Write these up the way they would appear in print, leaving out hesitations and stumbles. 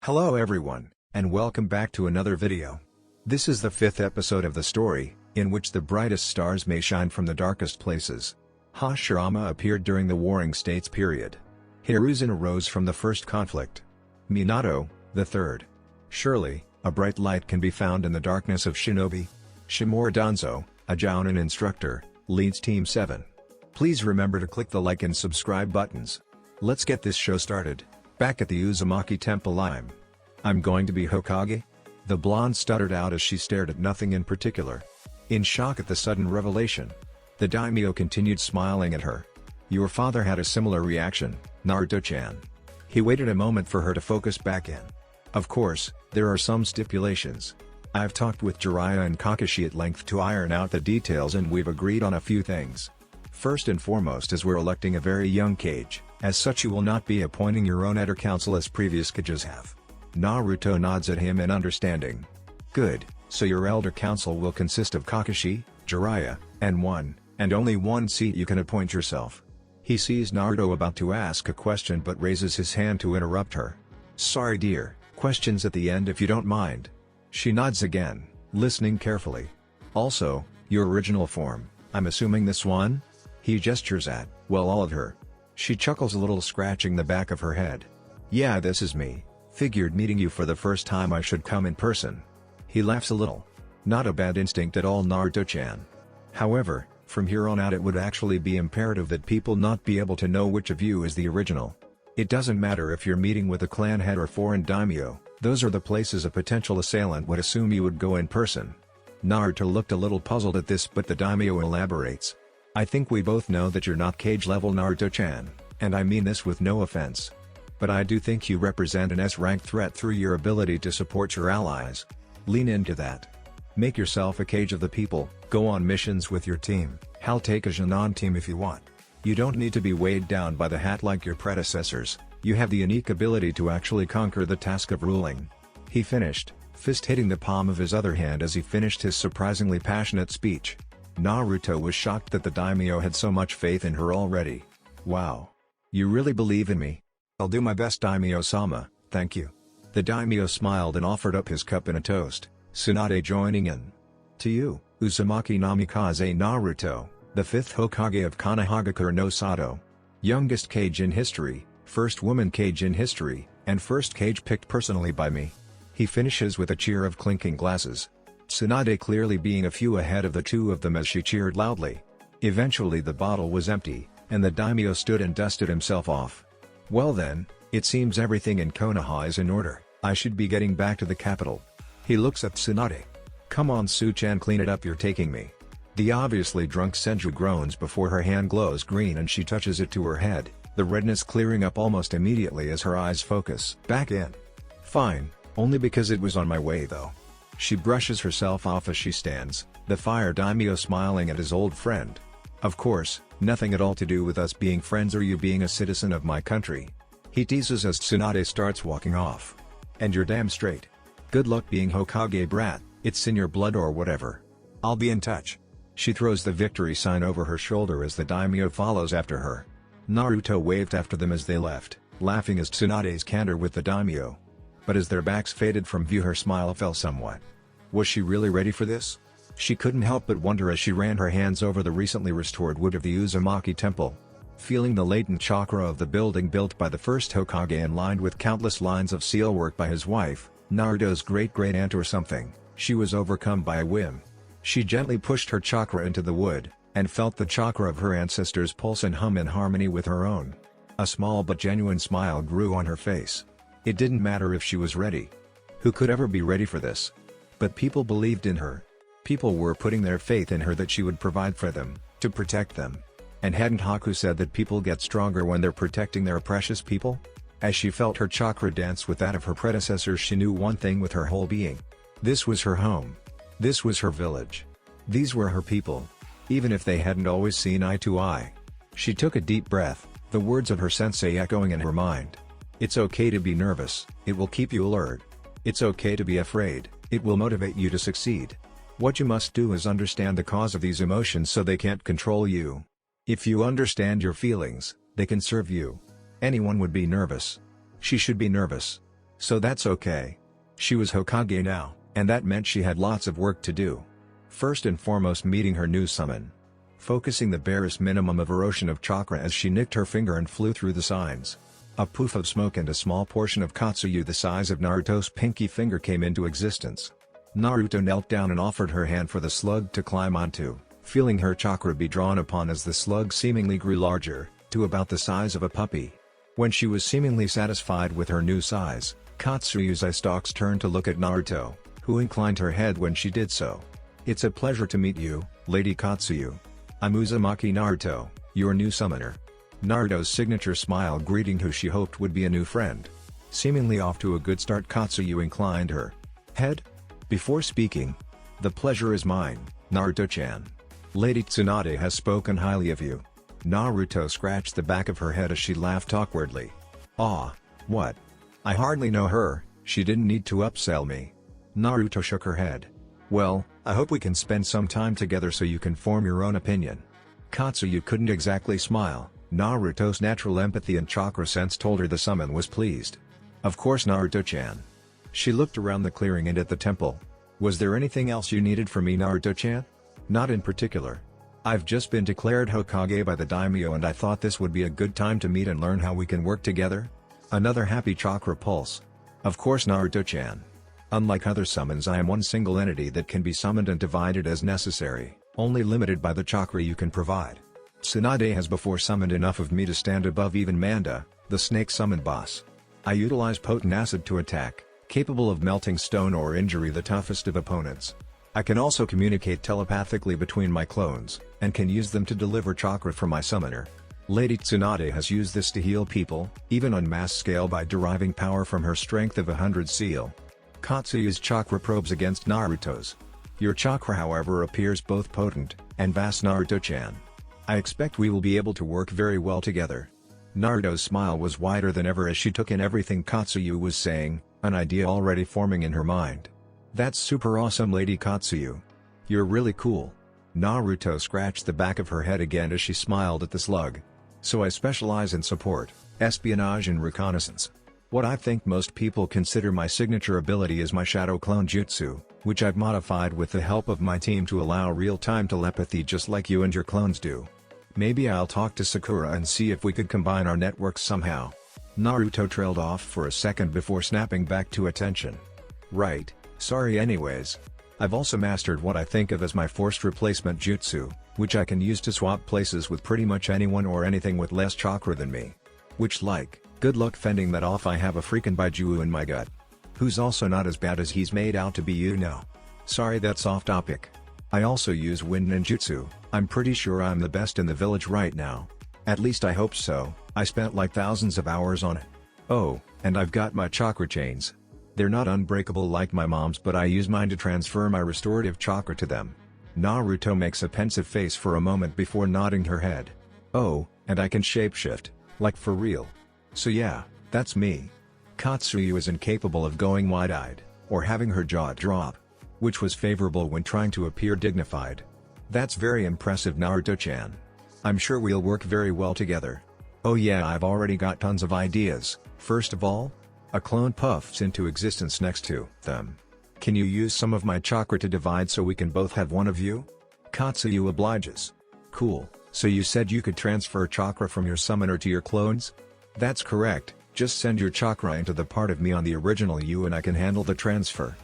Hello everyone, and welcome back to another video. This is the 5th episode of the story, in which the brightest stars may shine from the darkest places. Hashirama appeared during the Warring States period. Hiruzen arose from the first conflict. Minato, the third. Surely, a bright light can be found in the darkness of Shinobi. Shimura Danzo, a Jounin instructor, leads Team 7. Please remember to click the like and subscribe buttons. Let's get this show started. Back at the Uzumaki temple I'm going to be Hokage? The blonde stuttered out as she stared at nothing in particular. In shock at the sudden revelation, the daimyo continued smiling at her. Your father had a similar reaction, Naruto-chan. He waited a moment for her to focus back in. Of course, there are some stipulations. I've talked with Jiraiya and Kakashi at length to iron out the details and we've agreed on a few things. First and foremost is we're electing a very young Kage, as such you will not be appointing your own Elder Council as previous Kages have. Naruto nods at him in understanding. Good, so your Elder Council will consist of Kakashi, Jiraiya, and only one seat you can appoint yourself. He sees Naruto about to ask a question but raises his hand to interrupt her. Sorry dear, questions at the end if you don't mind. She nods again, listening carefully. Also, your original form, I'm assuming this one? He gestures at, well, all of her. She chuckles a little, scratching the back of her head. Yeah, this is me. Figured meeting you for the first time I should come in person. He laughs a little. Not a bad instinct at all, Naruto-chan. However, from here on out it would actually be imperative that people not be able to know which of you is the original. It doesn't matter if you're meeting with a clan head or foreign daimyo, those are the places a potential assailant would assume you would go in person. Naruto looked a little puzzled at this, but the daimyo elaborates. I think we both know that you're not Kage level, Naruto-chan, and I mean this with no offense. But I do think you represent an S-rank threat through your ability to support your allies. Lean into that. Make yourself a Kage of the people, go on missions with your team, I'll take a Jonin team if you want. You don't need to be weighed down by the hat like your predecessors, you have the unique ability to actually conquer the task of ruling. He finished, fist hitting the palm of his other hand as he finished his surprisingly passionate speech. Naruto was shocked that the daimyo had so much faith in her already. Wow. You really believe in me? I'll do my best, daimyo-sama, thank you. The daimyo smiled and offered up his cup in a toast, Tsunade joining in. To you, Uzumaki Namikaze Naruto, the 5th Hokage of Konohagakure no Sato. Youngest Kage in history, first woman Kage in history, and first Kage picked personally by me. He finishes with a cheer of clinking glasses. Tsunade clearly being a few ahead of the two of them as she cheered loudly. Eventually the bottle was empty, and the daimyo stood and dusted himself off. Well then, it seems everything in Konoha is in order, I should be getting back to the capital. He looks at Tsunade. Come on Su-chan, clean it up, you're taking me. The obviously drunk Senju groans before her hand glows green and she touches it to her head, the redness clearing up almost immediately as her eyes focus back in. Fine, only because it was on my way though. She brushes herself off as she stands, the fire daimyo smiling at his old friend. Of course, nothing at all to do with us being friends or you being a citizen of my country. He teases as Tsunade starts walking off. And you're damn straight. Good luck being Hokage, brat, it's in your blood or whatever. I'll be in touch. She throws the victory sign over her shoulder as the daimyo follows after her. Naruto waved after them as they left, laughing as Tsunade's candor with the daimyo. But as their backs faded from view, her smile fell somewhat. Was she really ready for this? She couldn't help but wonder as she ran her hands over the recently restored wood of the Uzumaki temple. Feeling the latent chakra of the building built by the first Hokage and lined with countless lines of seal work by his wife, Naruto's great-great-aunt or something, she was overcome by a whim. She gently pushed her chakra into the wood, and felt the chakra of her ancestors pulse and hum in harmony with her own. A small but genuine smile grew on her face. It didn't matter if she was ready. Who could ever be ready for this? But people believed in her. People were putting their faith in her that she would provide for them, to protect them. And hadn't Haku said that people get stronger when they're protecting their precious people? As she felt her chakra dance with that of her predecessors, she knew one thing with her whole being. This was her home. This was her village. These were her people. Even if they hadn't always seen eye to eye. She took a deep breath, the words of her sensei echoing in her mind. It's okay to be nervous, it will keep you alert. It's okay to be afraid, it will motivate you to succeed. What you must do is understand the cause of these emotions so they can't control you. If you understand your feelings, they can serve you. Anyone would be nervous. She should be nervous. So that's okay. She was Hokage now, and that meant she had lots of work to do. First and foremost, meeting her new summon. Focusing the barest minimum of her ocean of chakra as she nicked her finger and flew through the signs. A poof of smoke and a small portion of Katsuyu the size of Naruto's pinky finger came into existence. Naruto knelt down and offered her hand for the slug to climb onto, feeling her chakra be drawn upon as the slug seemingly grew larger, to about the size of a puppy. When she was seemingly satisfied with her new size, Katsuyu's eye stalks turned to look at Naruto, who inclined her head when she did so. "It's a pleasure to meet you, Lady Katsuyu. I'm Uzumaki Naruto, your new summoner." Naruto's signature smile greeting who she hoped would be a new friend. Seemingly off to a good start, Katsuyu inclined her head before speaking. "The pleasure is mine, Naruto-chan. Lady Tsunade has spoken highly of you." Naruto scratched the back of her head as she laughed awkwardly. "Ah, what? I hardly know her, she didn't need to upsell me." Naruto shook her head. "Well, I hope we can spend some time together so you can form your own opinion." Katsuyu couldn't exactly smile. Naruto's natural empathy and chakra sense told her the summon was pleased. "Of course, Naruto-chan." She looked around the clearing and at the temple. "Was there anything else you needed from me, Naruto-chan?" "Not in particular. I've just been declared Hokage by the daimyo and I thought this would be a good time to meet and learn how we can work together." Another happy chakra pulse. "Of course, Naruto-chan. Unlike other summons, I am one single entity that can be summoned and divided as necessary, only limited by the chakra you can provide. Tsunade has before summoned enough of me to stand above even Manda, the snake summon boss. I utilize potent acid to attack, capable of melting stone or injury the toughest of opponents. I can also communicate telepathically between my clones, and can use them to deliver chakra for my summoner. Lady Tsunade has used this to heal people, even on mass scale by deriving power from her strength of 100 seal." Katsuyu's chakra probes against Naruto's. "Your chakra however appears both potent, and vast, Naruto-chan. I expect we will be able to work very well together." Naruto's smile was wider than ever as she took in everything Katsuyu was saying, an idea already forming in her mind. "That's super awesome, Lady Katsuyu. You're really cool." Naruto scratched the back of her head again as she smiled at the slug. "So I specialize in support, espionage and reconnaissance. What I think most people consider my signature ability is my shadow clone jutsu, which I've modified with the help of my team to allow real-time telepathy just like you and your clones do. Maybe I'll talk to Sakura and see if we could combine our networks somehow." Naruto trailed off for a second before snapping back to attention. "Right, sorry anyways. I've also mastered what I think of as my forced replacement jutsu, which I can use to swap places with pretty much anyone or anything with less chakra than me. Which good luck fending that off. I have a freaking Baiju in my gut. Who's also not as bad as he's made out to be, you know. Sorry, that's off topic. I also use wind ninjutsu. I'm pretty sure I'm the best in the village right now. At least I hope so, I spent like thousands of hours on it. Oh, and I've got my chakra chains. They're not unbreakable like my mom's, but I use mine to transfer my restorative chakra to them." Naruto makes a pensive face for a moment before nodding her head. "Oh, and I can shapeshift, like for real. So yeah, that's me." Katsuyu is incapable of going wide-eyed, or having her jaw drop, which was favorable when trying to appear dignified. "That's very impressive, Naruto-chan. I'm sure we'll work very well together. Oh yeah, I've already got tons of ideas. First of all, a clone puffs into existence next to them. Can you use some of my chakra to divide so we can both have one of you?" Katsuyu obliges. "Cool, so you said you could transfer chakra from your summoner to your clones?" "That's correct, just send your chakra into the part of me on the original you and I can handle the transfer."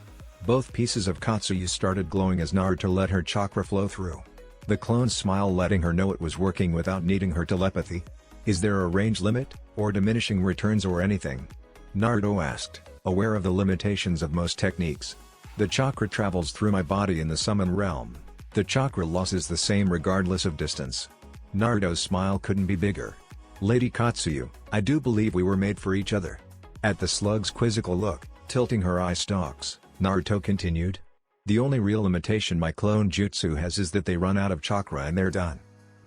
Both pieces of Katsuyu started glowing as Naruto let her chakra flow through. The clone's smile letting her know it was working without needing her telepathy. "Is there a range limit, or diminishing returns or anything?" Naruto asked, aware of the limitations of most techniques. "The chakra travels through my body in the summon realm. The chakra loss is the same regardless of distance." Naruto's smile couldn't be bigger. "Lady Katsuyu, I do believe we were made for each other." At the slug's quizzical look, tilting her eye stalks, Naruto continued. "The only real limitation my clone jutsu has is that they run out of chakra and they're done.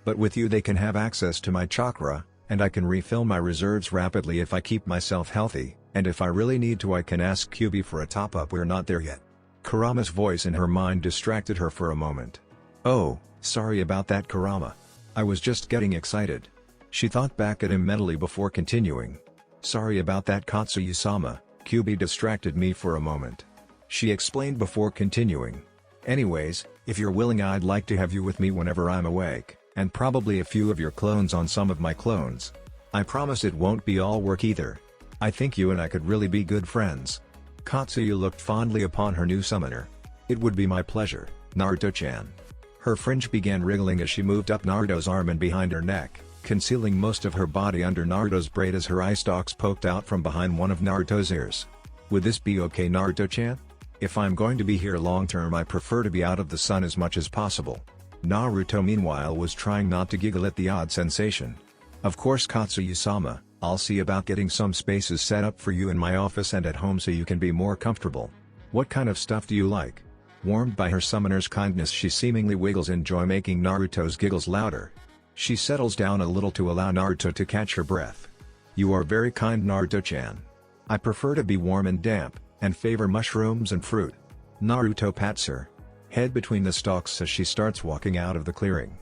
But with you they can have access to my chakra, and I can refill my reserves rapidly if I keep myself healthy, and if I really need to I can ask Kyubi for a top-up. We're not there yet." Kurama's voice in her mind distracted her for a moment. "Oh, sorry about that, Kurama. I was just getting excited." She thought back at him mentally before continuing. "Sorry about that, Katsuyu-sama. QB distracted me for a moment. She explained before continuing. Anyways, if you're willing, I'd like to have you with me whenever I'm awake, and probably a few of your clones on some of my clones. I promise it won't be all work either. I think you and I could really be good friends. Katsuyu looked fondly upon her new summoner. It would be my pleasure, Naruto-chan. Her fringe began wriggling as she moved up Naruto's arm and behind her neck, concealing most of her body under Naruto's braid as her eye stalks poked out from behind one of Naruto's ears. Would this be okay, Naruto-chan? If I'm going to be here long term, I prefer to be out of the sun as much as possible. Naruto meanwhile was trying not to giggle at the odd sensation. Of course, Katsuyu-sama, I'll see about getting some spaces set up for you in my office and at home so you can be more comfortable. What kind of stuff do you like? Warmed by her summoner's kindness, she seemingly wiggles in joy, making Naruto's giggles louder. She settles down a little to allow Naruto to catch her breath. You are very kind, Naruto-chan. I prefer to be warm and damp, and favor mushrooms and fruit. Naruto pats her head between the stalks as she starts walking out of the clearing.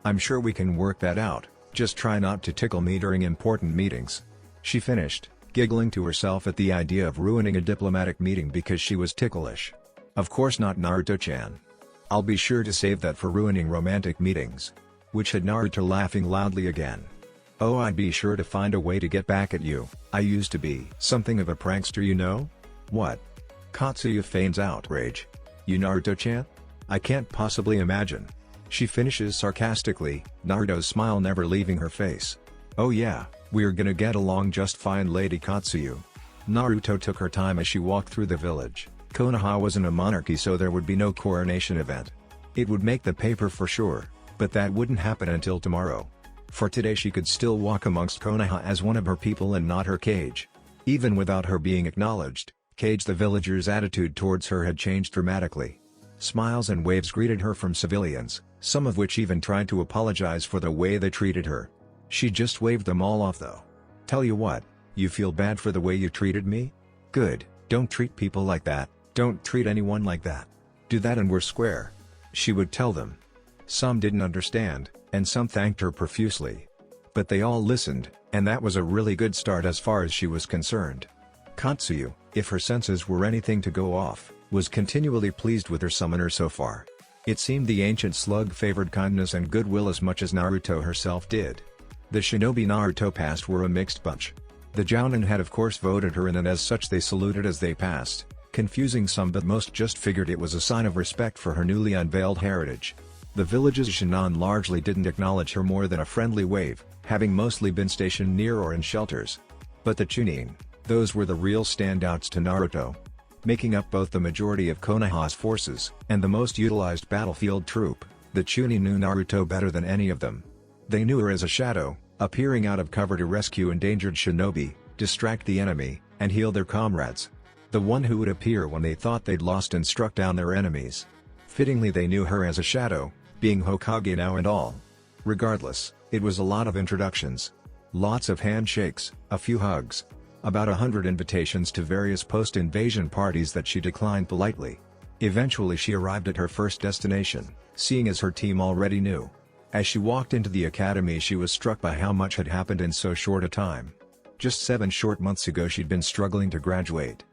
I'm sure we can work that out, just try not to tickle me during important meetings. She finished, giggling to herself at the idea of ruining a diplomatic meeting because she was ticklish. Of course not, Naruto-chan. I'll be sure to save that for ruining romantic meetings. Which had Naruto laughing loudly again. Oh, I'd be sure to find a way to get back at you. I used to be something of a prankster, you know? What? Katsuyu feigns outrage. You, Naruto-chan? I can't possibly imagine. She finishes sarcastically, Naruto's smile never leaving her face. Oh yeah, we're gonna get along just fine, Lady Katsuyu. Naruto took her time as she walked through the village. Konoha wasn't a monarchy, so there would be no coronation event. It would make the paper for sure, but that wouldn't happen until tomorrow. For today she could still walk amongst Konoha as one of her people and not her Kage. Even without her being acknowledged, Kage the villager's attitude towards her had changed dramatically. Smiles and waves greeted her from civilians, some of which even tried to apologize for the way they treated her. She just waved them all off though. Tell you what, you feel bad for the way you treated me? Good, don't treat people like that, don't treat anyone like that. Do that and we're square. She would tell them. Some didn't understand, and some thanked her profusely. But they all listened, and that was a really good start as far as she was concerned. Katsuyu, if her senses were anything to go off, was continually pleased with her summoner so far. It seemed the ancient slug favored kindness and goodwill as much as Naruto herself did. The shinobi Naruto passed were a mixed bunch. The Jounin had of course voted her in, and as such they saluted as they passed, confusing some, but most just figured it was a sign of respect for her newly unveiled heritage. The village's Shinan largely didn't acknowledge her more than a friendly wave, having mostly been stationed near or in shelters. But the Chunin, those were the real standouts to Naruto. Making up both the majority of Konoha's forces and the most utilized battlefield troop, the Chunin knew Naruto better than any of them. They knew her as a shadow, appearing out of cover to rescue endangered shinobi, distract the enemy, and heal their comrades. The one who would appear when they thought they'd lost and struck down their enemies. Fittingly they knew her as a shadow, being Hokage now and all. Regardless, it was a lot of introductions. Lots of handshakes, a few hugs. About 100 invitations to various post-invasion parties that she declined politely. Eventually she arrived at her first destination, seeing as her team already knew. As she walked into the academy she was struck by how much had happened in so short a time. Just 7 short months ago she'd been struggling to graduate.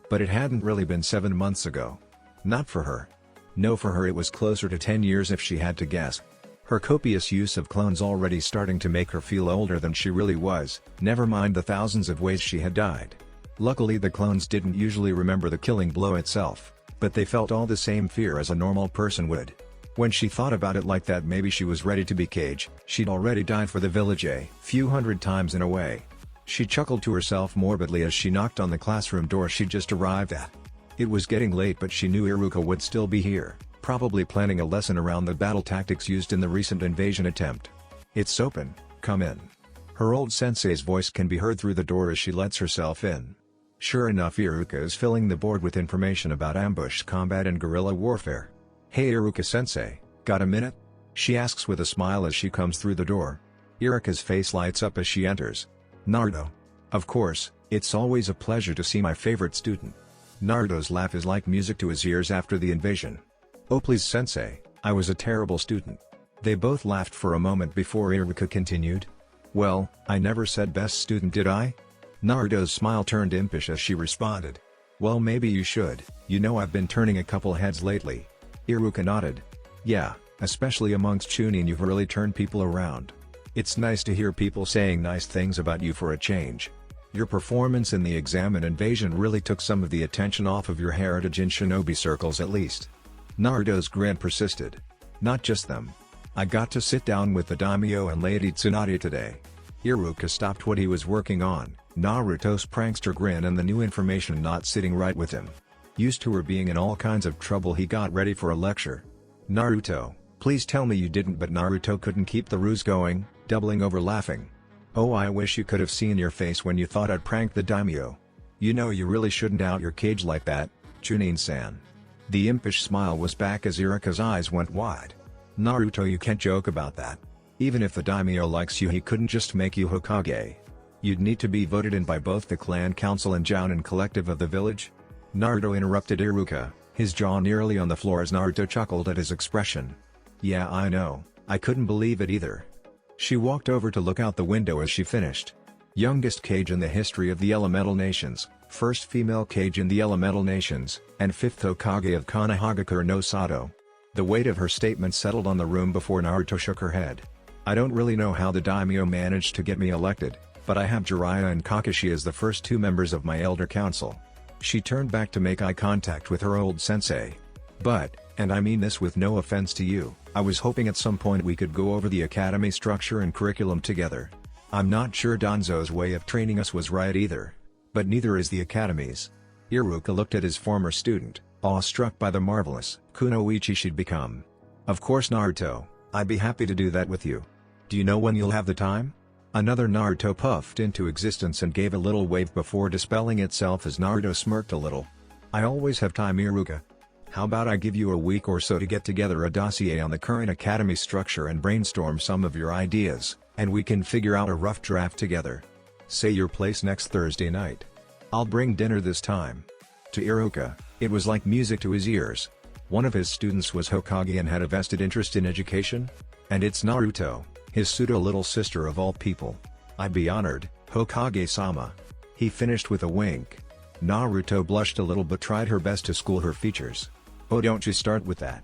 But it hadn't really been 7 months ago. Not for her. No, for her it was closer to 10 years if she had to guess. Her copious use of clones already starting to make her feel older than she really was, never mind the thousands of ways she had died. Luckily the clones didn't usually remember the killing blow itself, but they felt all the same fear as a normal person would. When she thought about it like that, maybe she was ready to be Kage. She'd already died for the village a few hundred times in a way. She chuckled to herself morbidly as she knocked on the classroom door she'd just arrived at. It was getting late, but she knew Iruka would still be here, probably planning a lesson around the battle tactics used in the recent invasion attempt. It's open, come in. Her old sensei's voice can be heard through the door as she lets herself in. Sure enough, Iruka is filling the board with information about ambush combat and guerrilla warfare. Hey Iruka-sensei, got a minute? She asks with a smile as she comes through the door. Iruka's face lights up as she enters. Naruto. Of course, it's always a pleasure to see my favorite student. Naruto's laugh is like music to his ears after the invasion. Oh please sensei, I was a terrible student. They both laughed for a moment before Iruka continued. Well, I never said best student, did I? Naruto's smile turned impish as she responded. Well, maybe you should, you know I've been turning a couple heads lately. Iruka nodded. Yeah, especially amongst Chunin you've really turned people around. It's nice to hear people saying nice things about you for a change. Your performance in the exam and invasion really took some of the attention off of your heritage in shinobi circles at least. Naruto's grin persisted. Not just them. I got to sit down with the daimyo and Lady Tsunade today. Iruka stopped what he was working on, Naruto's prankster grin and the new information not sitting right with him. Used to her being in all kinds of trouble, he got ready for a lecture. Naruto, please tell me you didn't. But Naruto couldn't keep the ruse going, doubling over laughing. Oh, I wish you could have seen your face when you thought I'd pranked the daimyo. You know you really shouldn't out your cage like that, Chunin-san. The impish smile was back as Iruka's eyes went wide. Naruto, you can't joke about that. Even if the daimyo likes you, he couldn't just make you Hokage. You'd need to be voted in by both the clan council and Jounin collective of the village. Naruto interrupted Iruka, his jaw nearly on the floor as Naruto chuckled at his expression. Yeah, I know, I couldn't believe it either. She walked over to look out the window as she finished. Youngest Kage in the history of the Elemental Nations, first female Kage in the Elemental Nations, and fifth Hokage of Konohagakure no Sato. The weight of her statement settled on the room before Naruto shook her head. I don't really know how the daimyo managed to get me elected, but I have Jiraiya and Kakashi as the first two members of my elder council. She turned back to make eye contact with her old sensei. But, and I mean this with no offense to you, I was hoping at some point we could go over the academy structure and curriculum together. I'm not sure Danzo's way of training us was right either. But neither is the academy's. Iruka looked at his former student, awestruck by the marvelous kunoichi she'd become. Of course Naruto, I'd be happy to do that with you. Do you know when you'll have the time? Another Naruto puffed into existence and gave a little wave before dispelling itself as Naruto smirked a little. I always have time, Iruka. How about I give you a week or so to get together a dossier on the current academy structure and brainstorm some of your ideas, and we can figure out a rough draft together. Say your place next Thursday night. I'll bring dinner this time. To Iruka, it was like music to his ears. One of his students was Hokage and had a vested interest in education? And it's Naruto, his pseudo-little sister of all people. I'd be honored, Hokage-sama. He finished with a wink. Naruto blushed a little but tried her best to school her features. Oh, don't you start with that.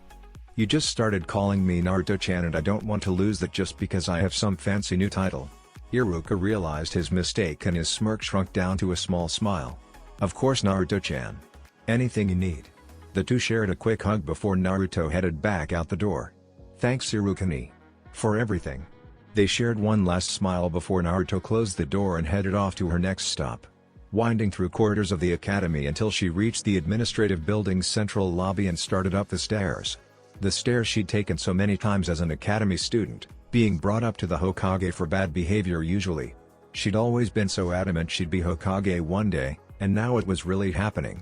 You just started calling me Naruto-chan and I don't want to lose that just because I have some fancy new title. Iruka realized his mistake and his smirk shrunk down to a small smile. Of course Naruto-chan. Anything you need. The two shared a quick hug before Naruto headed back out the door. Thanks Iruka-ni. For everything. They shared one last smile before Naruto closed the door and headed off to her next stop. Winding through corridors of the academy until she reached the administrative building's central lobby and started up the stairs. The stairs she'd taken so many times as an academy student, being brought up to the Hokage for bad behavior usually. She'd always been so adamant she'd be Hokage one day, and now it was really happening.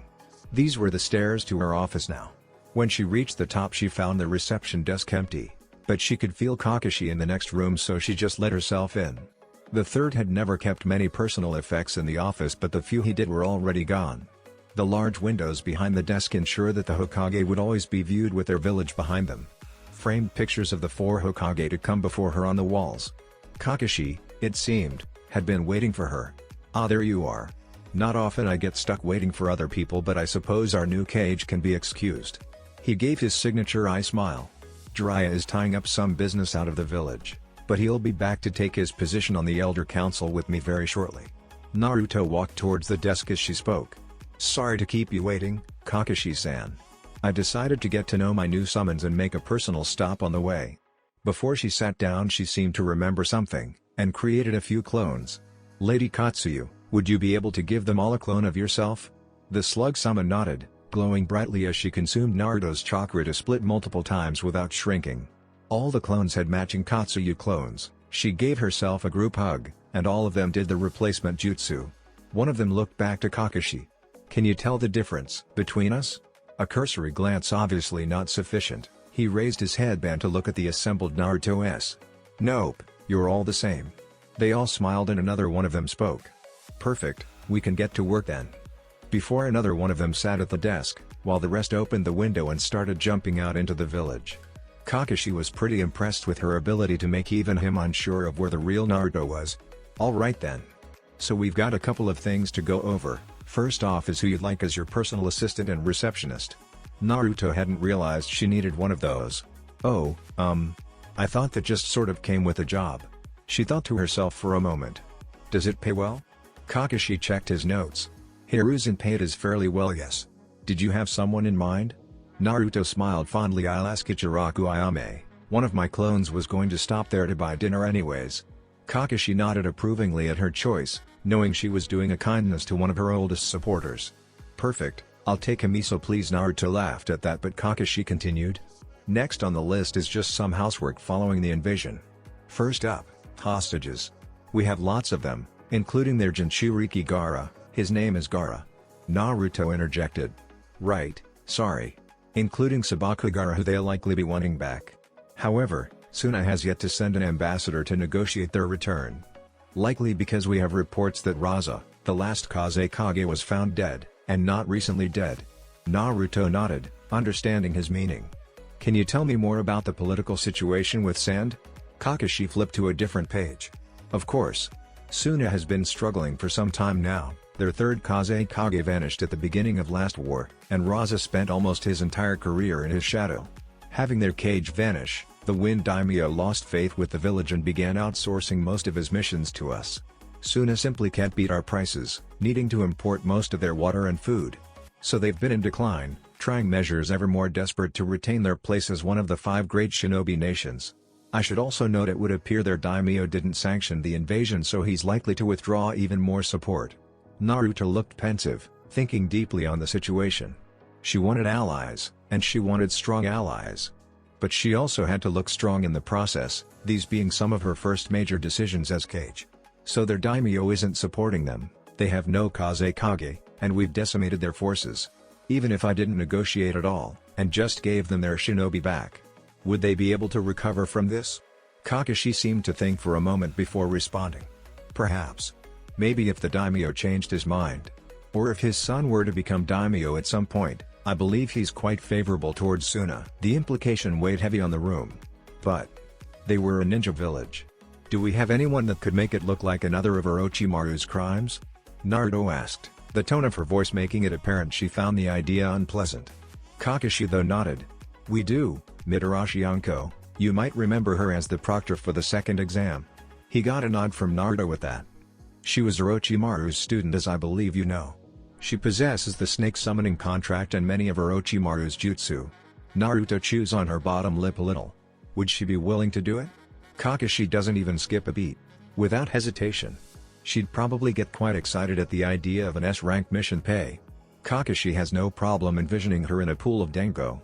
These were the stairs to her office now. When she reached the top she found the reception desk empty. But she could feel Kakashi in the next room, so she just let herself in. The third had never kept many personal effects in the office, but the few he did were already gone. The large windows behind the desk ensure that the Hokage would always be viewed with their village behind them. Framed pictures of the four Hokage to come before her on the walls. Kakashi, it seemed, had been waiting for her. Ah, there you are. Not often I get stuck waiting for other people, but I suppose our new Kage can be excused. He gave his signature eye smile. Jiraiya is tying up some business out of the village, but he'll be back to take his position on the Elder Council with me very shortly. Naruto walked towards the desk as she spoke. Sorry to keep you waiting, Kakashi-san. I decided to get to know my new summons and make a personal stop on the way. Before she sat down she seemed to remember something, and created a few clones. Lady Katsuyu, would you be able to give them all a clone of yourself? The slug summon nodded, glowing brightly as she consumed Naruto's chakra to split multiple times without shrinking. All the clones had matching Katsuyu clones. She gave herself a group hug, and all of them did the replacement jutsu. One of them looked back to Kakashi. Can you tell the difference between us? A cursory glance obviously not sufficient. He raised his headband to look at the assembled Naruto-s. Nope, you're all the same. They all smiled and another one of them spoke. Perfect, we can get to work then. Before another one of them sat at the desk, while the rest opened the window and started jumping out into the village. Kakashi was pretty impressed with her ability to make even him unsure of where the real Naruto was. Alright then. So we've got a couple of things to go over. First off is who you'd like as your personal assistant and receptionist. Naruto hadn't realized she needed one of those. Oh, I thought that just sort of came with the job. She thought to herself for a moment. Does it pay well? Kakashi checked his notes. Hiruzen paid as fairly well, yes. Did you have someone in mind? Naruto smiled fondly. I'll ask Ichiraku Ayame. One of my clones was going to stop there to buy dinner anyways. Kakashi nodded approvingly at her choice, knowing she was doing a kindness to one of her oldest supporters. Perfect, I'll take a miso please. Naruto laughed at that, but Kakashi continued. Next on the list is just some housework following the invasion. First up, hostages. We have lots of them, including their Jinchuriki Gaara. His name is Gaara. Naruto interjected. Right, sorry. Including Sabakugara, who they'll likely be wanting back. However, Suna has yet to send an ambassador to negotiate their return. Likely because we have reports that Raza, the last Kazekage, was found dead, and not recently dead. Naruto nodded, understanding his meaning. Can you tell me more about the political situation with Sand? Kakashi flipped to a different page. Of course. Suna has been struggling for some time now. Their third Kazekage vanished at the beginning of last war, and Raza spent almost his entire career in his shadow. Having their cage vanish, the Wind Daimyo lost faith with the village and began outsourcing most of his missions to us. Suna simply can't beat our prices, needing to import most of their water and food. So they've been in decline, trying measures ever more desperate to retain their place as one of the 5 great shinobi nations. I should also note it would appear their daimyo didn't sanction the invasion, so he's likely to withdraw even more support. Naruto looked pensive, thinking deeply on the situation. She wanted allies, and she wanted strong allies. But she also had to look strong in the process, these being some of her first major decisions as Kage. So their daimyo isn't supporting them, they have no Kazekage, and we've decimated their forces. Even if I didn't negotiate at all, and just gave them their shinobi back, would they be able to recover from this? Kakashi seemed to think for a moment before responding. Perhaps. Maybe if the daimyo changed his mind. Or if his son were to become daimyo at some point. I believe he's quite favorable towards Suna. The implication weighed heavy on the room. But they were a ninja village. Do we have anyone that could make it look like another of Orochimaru's crimes? Naruto asked, the tone of her voice making it apparent she found the idea unpleasant. Kakashi though nodded. We do, Mitarashi Anko. You might remember her as the proctor for the second exam. He got a nod from Naruto with that. She was Orochimaru's student, as I believe you know. She possesses the snake summoning contract and many of Orochimaru's jutsu. Naruto chews on her bottom lip a little. Would she be willing to do it? Kakashi doesn't even skip a beat. Without hesitation. She'd probably get quite excited at the idea of an S-rank mission pay. Kakashi has no problem envisioning her in a pool of Dango.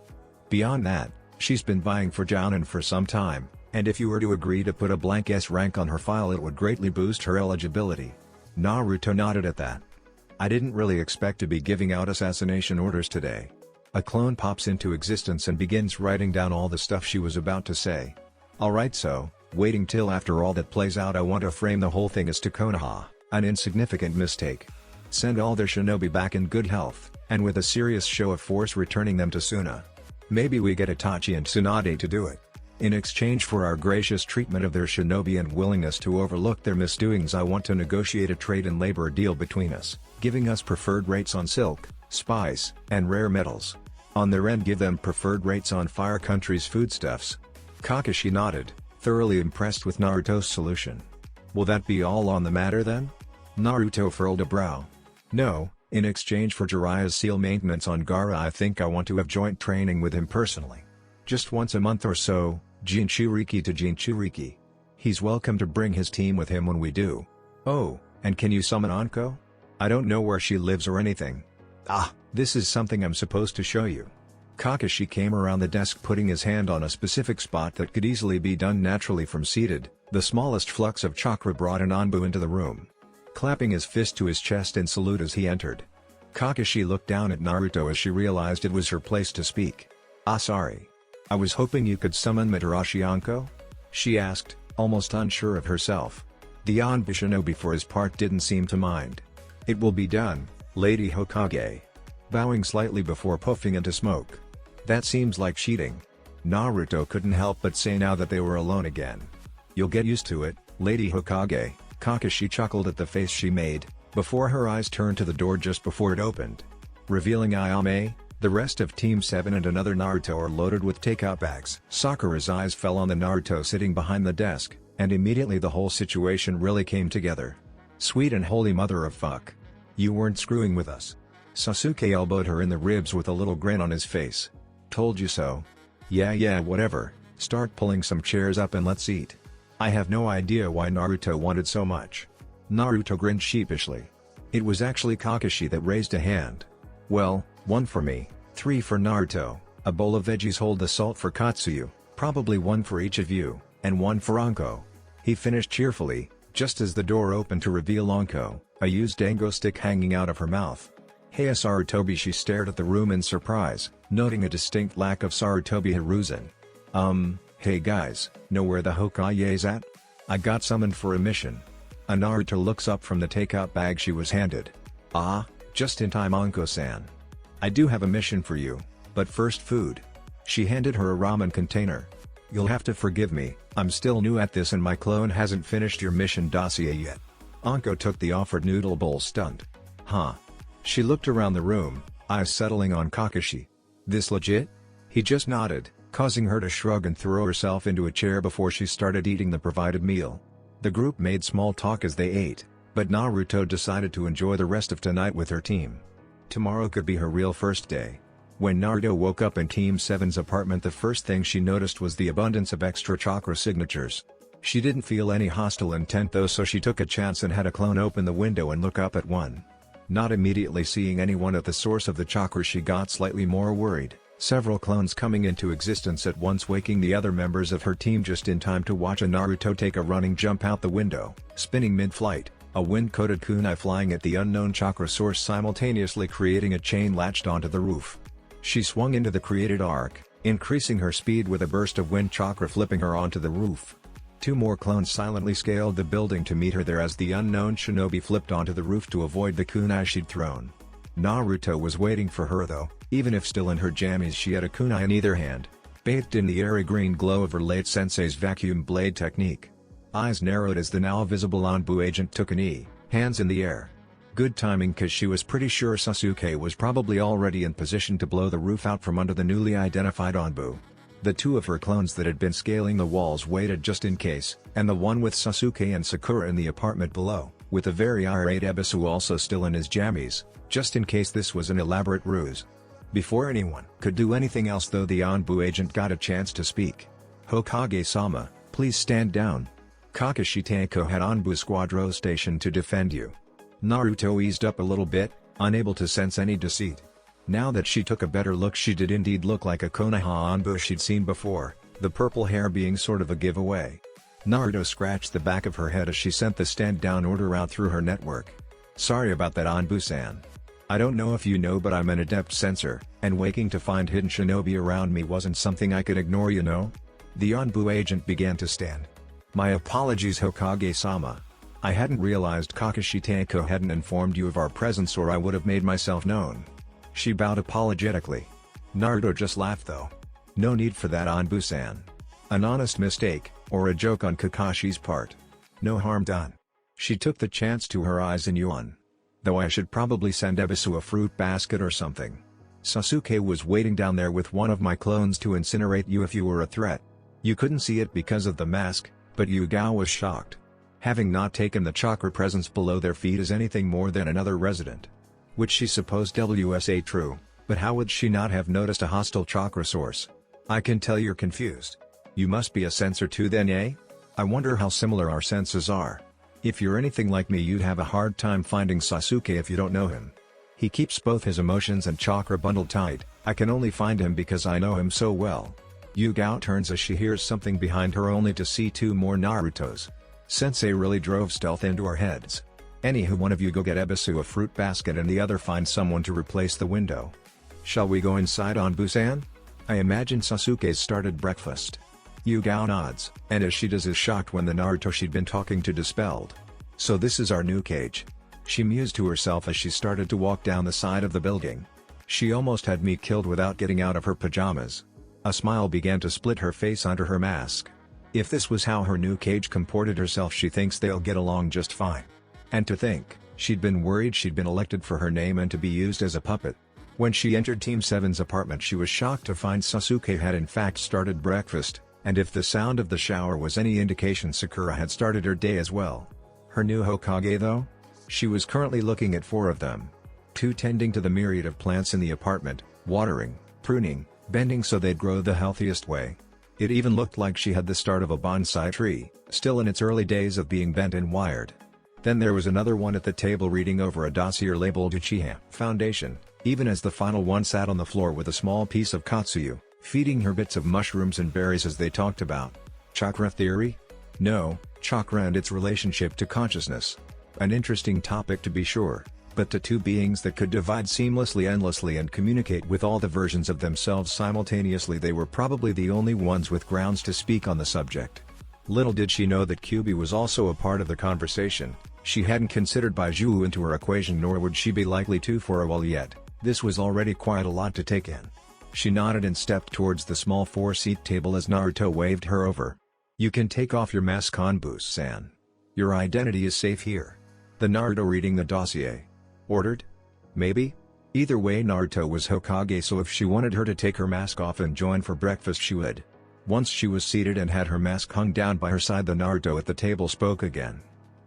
Beyond that, she's been vying for Jounin for some time, and if you were to agree to put a blank S rank on her file, it would greatly boost her eligibility. Naruto nodded at that. I didn't really expect to be giving out assassination orders today. A clone pops into existence and begins writing down all the stuff she was about to say. Alright, so, waiting till after all that plays out, I want to frame the whole thing as to Konoha, an insignificant mistake. Send all their shinobi back in good health, and with a serious show of force returning them to Suna. Maybe we get Itachi and Tsunade to do it. In exchange for our gracious treatment of their shinobi and willingness to overlook their misdoings, I want to negotiate a trade and labor deal between us, giving us preferred rates on silk, spice, and rare metals. On their end, give them preferred rates on Fire Country's foodstuffs. Kakashi nodded, thoroughly impressed with Naruto's solution. Will that be all on the matter then? Naruto furrowed a brow. No, in exchange for Jiraiya's seal maintenance on Gaara, I think I want to have joint training with him personally. Just once a month or so, Jinchuriki to Jinchuriki. He's welcome to bring his team with him when we do. Oh, and can you summon Anko? I don't know where she lives or anything. Ah, this is something I'm supposed to show you. Kakashi came around the desk, putting his hand on a specific spot that could easily be done naturally from seated. The smallest flux of chakra brought an Anbu into the room. Clapping his fist to his chest in salute as he entered. Kakashi looked down at Naruto as she realized it was her place to speak. Ah, sorry. I was hoping you could summon Mitarashi Anko? She asked, almost unsure of herself. The Anbu shinobi for his part didn't seem to mind. It will be done, Lady Hokage. Bowing slightly before puffing into smoke. That seems like cheating. Naruto couldn't help but say now that they were alone again. You'll get used to it, Lady Hokage, Kakashi chuckled at the face she made, before her eyes turned to the door just before it opened. Revealing Ayame, the rest of Team 7 and another Naruto are loaded with takeout bags. Sakura's eyes fell on the Naruto sitting behind the desk, and immediately the whole situation really came together. Sweet and holy mother of fuck. You weren't screwing with us. Sasuke elbowed her in the ribs with a little grin on his face. Told you so. Yeah whatever, start pulling some chairs up and let's eat. I have no idea why Naruto wanted so much. Naruto grinned sheepishly. It was actually Kakashi that raised a hand. Well, 1 for me, 3 for Naruto, a bowl of veggies hold the salt for Katsuyu, probably 1 for each of you, and 1 for Anko. He finished cheerfully, just as the door opened to reveal Anko, a used dango stick hanging out of her mouth. Hey Sarutobi, she stared at the room in surprise, noting a distinct lack of Sarutobi Hiruzen. Hey guys, know where the Hokage's at? I got summoned for a mission. A Naruto looks up from the takeout bag she was handed. Ah, just in time Anko-san. I do have a mission for you, but first food. She handed her a ramen container. You'll have to forgive me, I'm still new at this and my clone hasn't finished your mission dossier yet. Anko took the offered noodle bowl stunned. Huh? She looked around the room, eyes settling on Kakashi. This legit? He just nodded, causing her to shrug and throw herself into a chair before she started eating the provided meal. The group made small talk as they ate, but Naruto decided to enjoy the rest of tonight with her team. Tomorrow could be her real first day. When Naruto woke up in Team 7's apartment, the first thing she noticed was the abundance of extra chakra signatures. She didn't feel any hostile intent though, so she took a chance and had a clone open the window and look up at one. Not immediately seeing anyone at the source of the chakra, she got slightly more worried, several clones coming into existence at once, waking the other members of her team just in time to watch a Naruto take a running jump out the window, spinning mid-flight, a wind-coated kunai flying at the unknown chakra source, simultaneously creating a chain latched onto the roof. She swung into the created arc, increasing her speed with a burst of wind chakra flipping her onto the roof. 2 more clones silently scaled the building to meet her there as the unknown shinobi flipped onto the roof to avoid the kunai she'd thrown. Naruto was waiting for her though, even if still in her jammies she had a kunai in either hand, bathed in the airy green glow of her late sensei's vacuum blade technique. Eyes narrowed as the now visible Anbu agent took a knee, hands in the air. Good timing, cause she was pretty sure Sasuke was probably already in position to blow the roof out from under the newly identified Anbu. The 2 of her clones that had been scaling the walls waited just in case, and the one with Sasuke and Sakura in the apartment below, with a very irate Ebisu also still in his jammies, just in case this was an elaborate ruse. Before anyone could do anything else though, the Anbu agent got a chance to speak. Hokage-sama, please stand down. Kakashi Teiko had Anbu Squadron stationed to defend you. Naruto eased up a little bit, unable to sense any deceit. Now that she took a better look, she did indeed look like a Konoha Anbu she'd seen before, the purple hair being sort of a giveaway. Naruto scratched the back of her head as she sent the stand down order out through her network. Sorry about that, Anbu-san. I don't know if you know, but I'm an adept sensor, and waking to find hidden shinobi around me wasn't something I could ignore, you know? The Anbu agent began to stand. My apologies, Hokage-sama. I hadn't realized Kakashi Teiko hadn't informed you of our presence, or I would have made myself known. She bowed apologetically. Naruto just laughed though. No need for that, Anbu-san. An honest mistake, or a joke on Kakashi's part. No harm done. She took the chance to her eyes in Yuan. Though I should probably send Ebisu a fruit basket or something. Sasuke was waiting down there with one of my clones to incinerate you if you were a threat. You couldn't see it because of the mask, but Yugao was shocked. Having not taken the chakra presence below their feet as anything more than another resident. Which she supposed was true, but how would she not have noticed a hostile chakra source? I can tell you're confused. You must be a sensor too then, eh? I wonder how similar our senses are. If you're anything like me, you'd have a hard time finding Sasuke if you don't know him. He keeps both his emotions and chakra bundled tight. I can only find him because I know him so well. Yugao turns as she hears something behind her, only to see 2 more Narutos. Sensei really drove stealth into our heads. Anywho, one of you go get Ebisu a fruit basket and the other find someone to replace the window. Shall we go inside, Anbu-san? I imagine Sasuke's started breakfast. Yugao nods, and as she does is shocked when the Naruto she'd been talking to dispelled. So this is our new cage. She mused to herself as she started to walk down the side of the building. She almost had me killed without getting out of her pajamas. A smile began to split her face under her mask. If this was how her new cage comported herself, she thinks they'll get along just fine. And to think, she'd been worried she'd been elected for her name and to be used as a puppet. When she entered Team 7's apartment, she was shocked to find Sasuke had in fact started breakfast, and if the sound of the shower was any indication, Sakura had started her day as well. Her new Hokage though? She was currently looking at 4 of them. 2 tending to the myriad of plants in the apartment, watering, pruning, bending so they'd grow the healthiest way. It even looked like she had the start of a bonsai tree, still in its early days of being bent and wired. Then there was another one at the table reading over a dossier labeled Uchiha Foundation, even as the final one sat on the floor with a small piece of katsuyu, feeding her bits of mushrooms and berries as they talked about chakra theory? No, chakra and its relationship to consciousness. An interesting topic to be sure, but to 2 beings that could divide seamlessly, endlessly and communicate with all the versions of themselves simultaneously, they were probably the only ones with grounds to speak on the subject. Little did she know that Kyubi was also a part of the conversation. She hadn't considered Baizhu into her equation, nor would she be likely to for a while yet. This was already quite a lot to take in. She nodded and stepped towards the small 4-seat table as Naruto waved her over. "You can take off your mask, Anbu-san. Your identity is safe here." The Naruto reading the dossier. Ordered? Maybe? Either way, Naruto was Hokage, so if she wanted her to take her mask off and join for breakfast, she would. Once she was seated and had her mask hung down by her side, the Naruto at the table spoke again.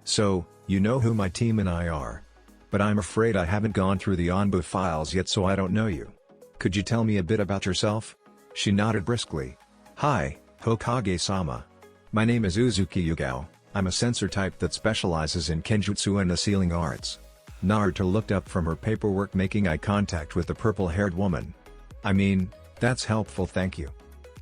"So, you know who my team and I are. But I'm afraid I haven't gone through the Anbu files yet, so I don't know you. Could you tell me a bit about yourself?" She nodded briskly. "Hi, Hokage-sama. My name is Uzuki Yugao. I'm a sensor type that specializes in kenjutsu and the sealing arts." Naruto looked up from her paperwork, making eye contact with the purple-haired woman. "I mean, that's helpful, thank you.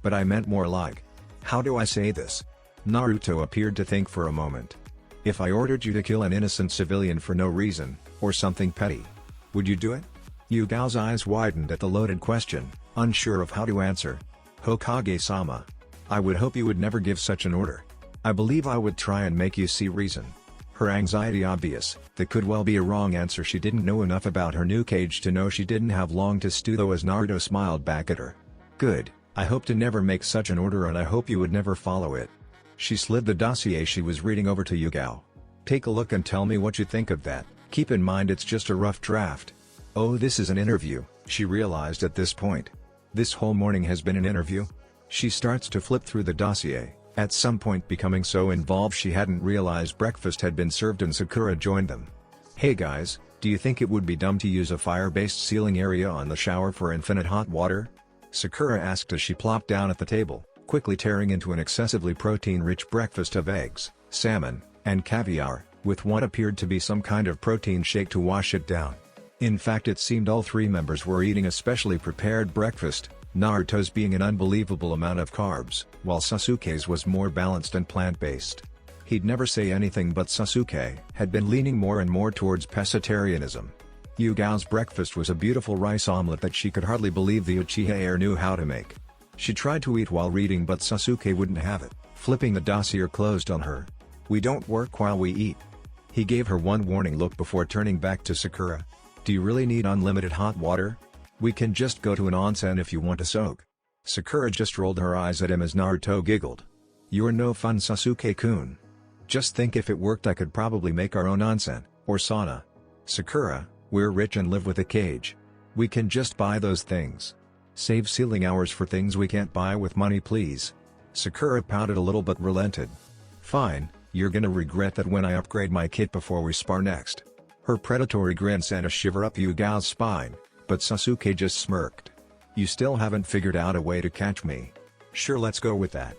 But I meant more like, how do I say this?" Naruto appeared to think for a moment. "If I ordered you to kill an innocent civilian for no reason, or something petty, would you do it?" Yugao's eyes widened at the loaded question, unsure of how to answer. "Hokage-sama, I would hope you would never give such an order. I believe I would try and make you see reason." Her anxiety obvious, that could well be a wrong answer. She didn't know enough about her new cage to know she didn't have long to stew though, as Naruto smiled back at her. "Good, I hope to never make such an order, and I hope you would never follow it." She slid the dossier she was reading over to Yugao. "Take a look and tell me what you think of that. Keep in mind it's just a rough draft." Oh, this is an interview, she realized at this point. This whole morning has been an interview? She starts to flip through the dossier, at some point becoming so involved she hadn't realized breakfast had been served and Sakura joined them. "Hey guys, do you think it would be dumb to use a fire-based sealing area on the shower for infinite hot water?" Sakura asked as she plopped down at the table, quickly tearing into an excessively protein-rich breakfast of eggs, salmon, and caviar, with what appeared to be some kind of protein shake to wash it down. In fact, it seemed all 3 members were eating a specially prepared breakfast, Naruto's being an unbelievable amount of carbs, while Sasuke's was more balanced and plant-based. He'd never say anything, but Sasuke had been leaning more and more towards pescatarianism. Yugao's breakfast was a beautiful rice omelette that she could hardly believe the Uchiha heir knew how to make. She tried to eat while reading, but Sasuke wouldn't have it, flipping the dossier closed on her. "We don't work while we eat." He gave her one warning look before turning back to Sakura. "Do you really need unlimited hot water? We can just go to an onsen if you want to soak." Sakura just rolled her eyes at him as Naruto giggled. "You're no fun, Sasuke-kun. Just think, if it worked I could probably make our own onsen, or sauna." "Sakura, we're rich and live with a cage. We can just buy those things. Save sealing hours for things we can't buy with money, please." Sakura pouted a little but relented. "Fine, you're gonna regret that when I upgrade my kit before we spar next." Her predatory grin sent a shiver up Yugao's spine, but Sasuke just smirked. "You still haven't figured out a way to catch me." "Sure, let's go with that."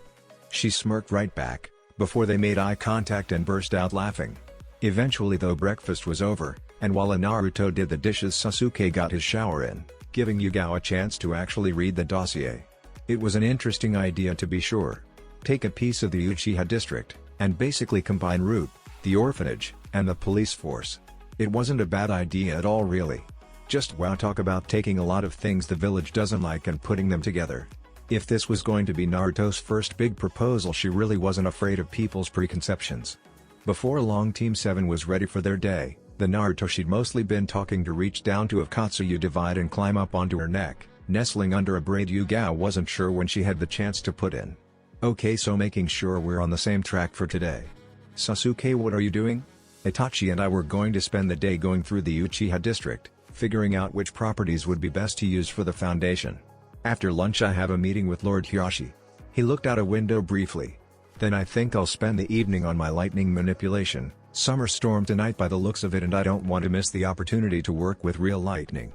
She smirked right back, before they made eye contact and burst out laughing. Eventually though, breakfast was over, and while Naruto did the dishes, Sasuke got his shower in, giving Yugao a chance to actually read the dossier. It was an interesting idea to be sure. Take a piece of the Uchiha district, and basically combine Root, the orphanage, and the police force. It wasn't a bad idea at all, really. Just wow, talk about taking a lot of things the village doesn't like and putting them together. If this was going to be Naruto's first big proposal, she really wasn't afraid of people's preconceptions. Before long, Team 7 was ready for their day. The Naruto she'd mostly been talking to reached down to a katsuyu divide and climb up onto her neck, nestling under a braid Yugao wasn't sure when she had the chance to put in. Okay, so making sure we're on the same track for today. Sasuke, what are you doing? Itachi and I were going to spend the day going through the Uchiha district, figuring out which properties would be best to use for the foundation. After lunch I have a meeting with Lord Hiyashi. He looked out a window briefly. Then I think I'll spend the evening on my lightning manipulation. Summer storm tonight by the looks of it, and I don't want to miss the opportunity to work with real lightning.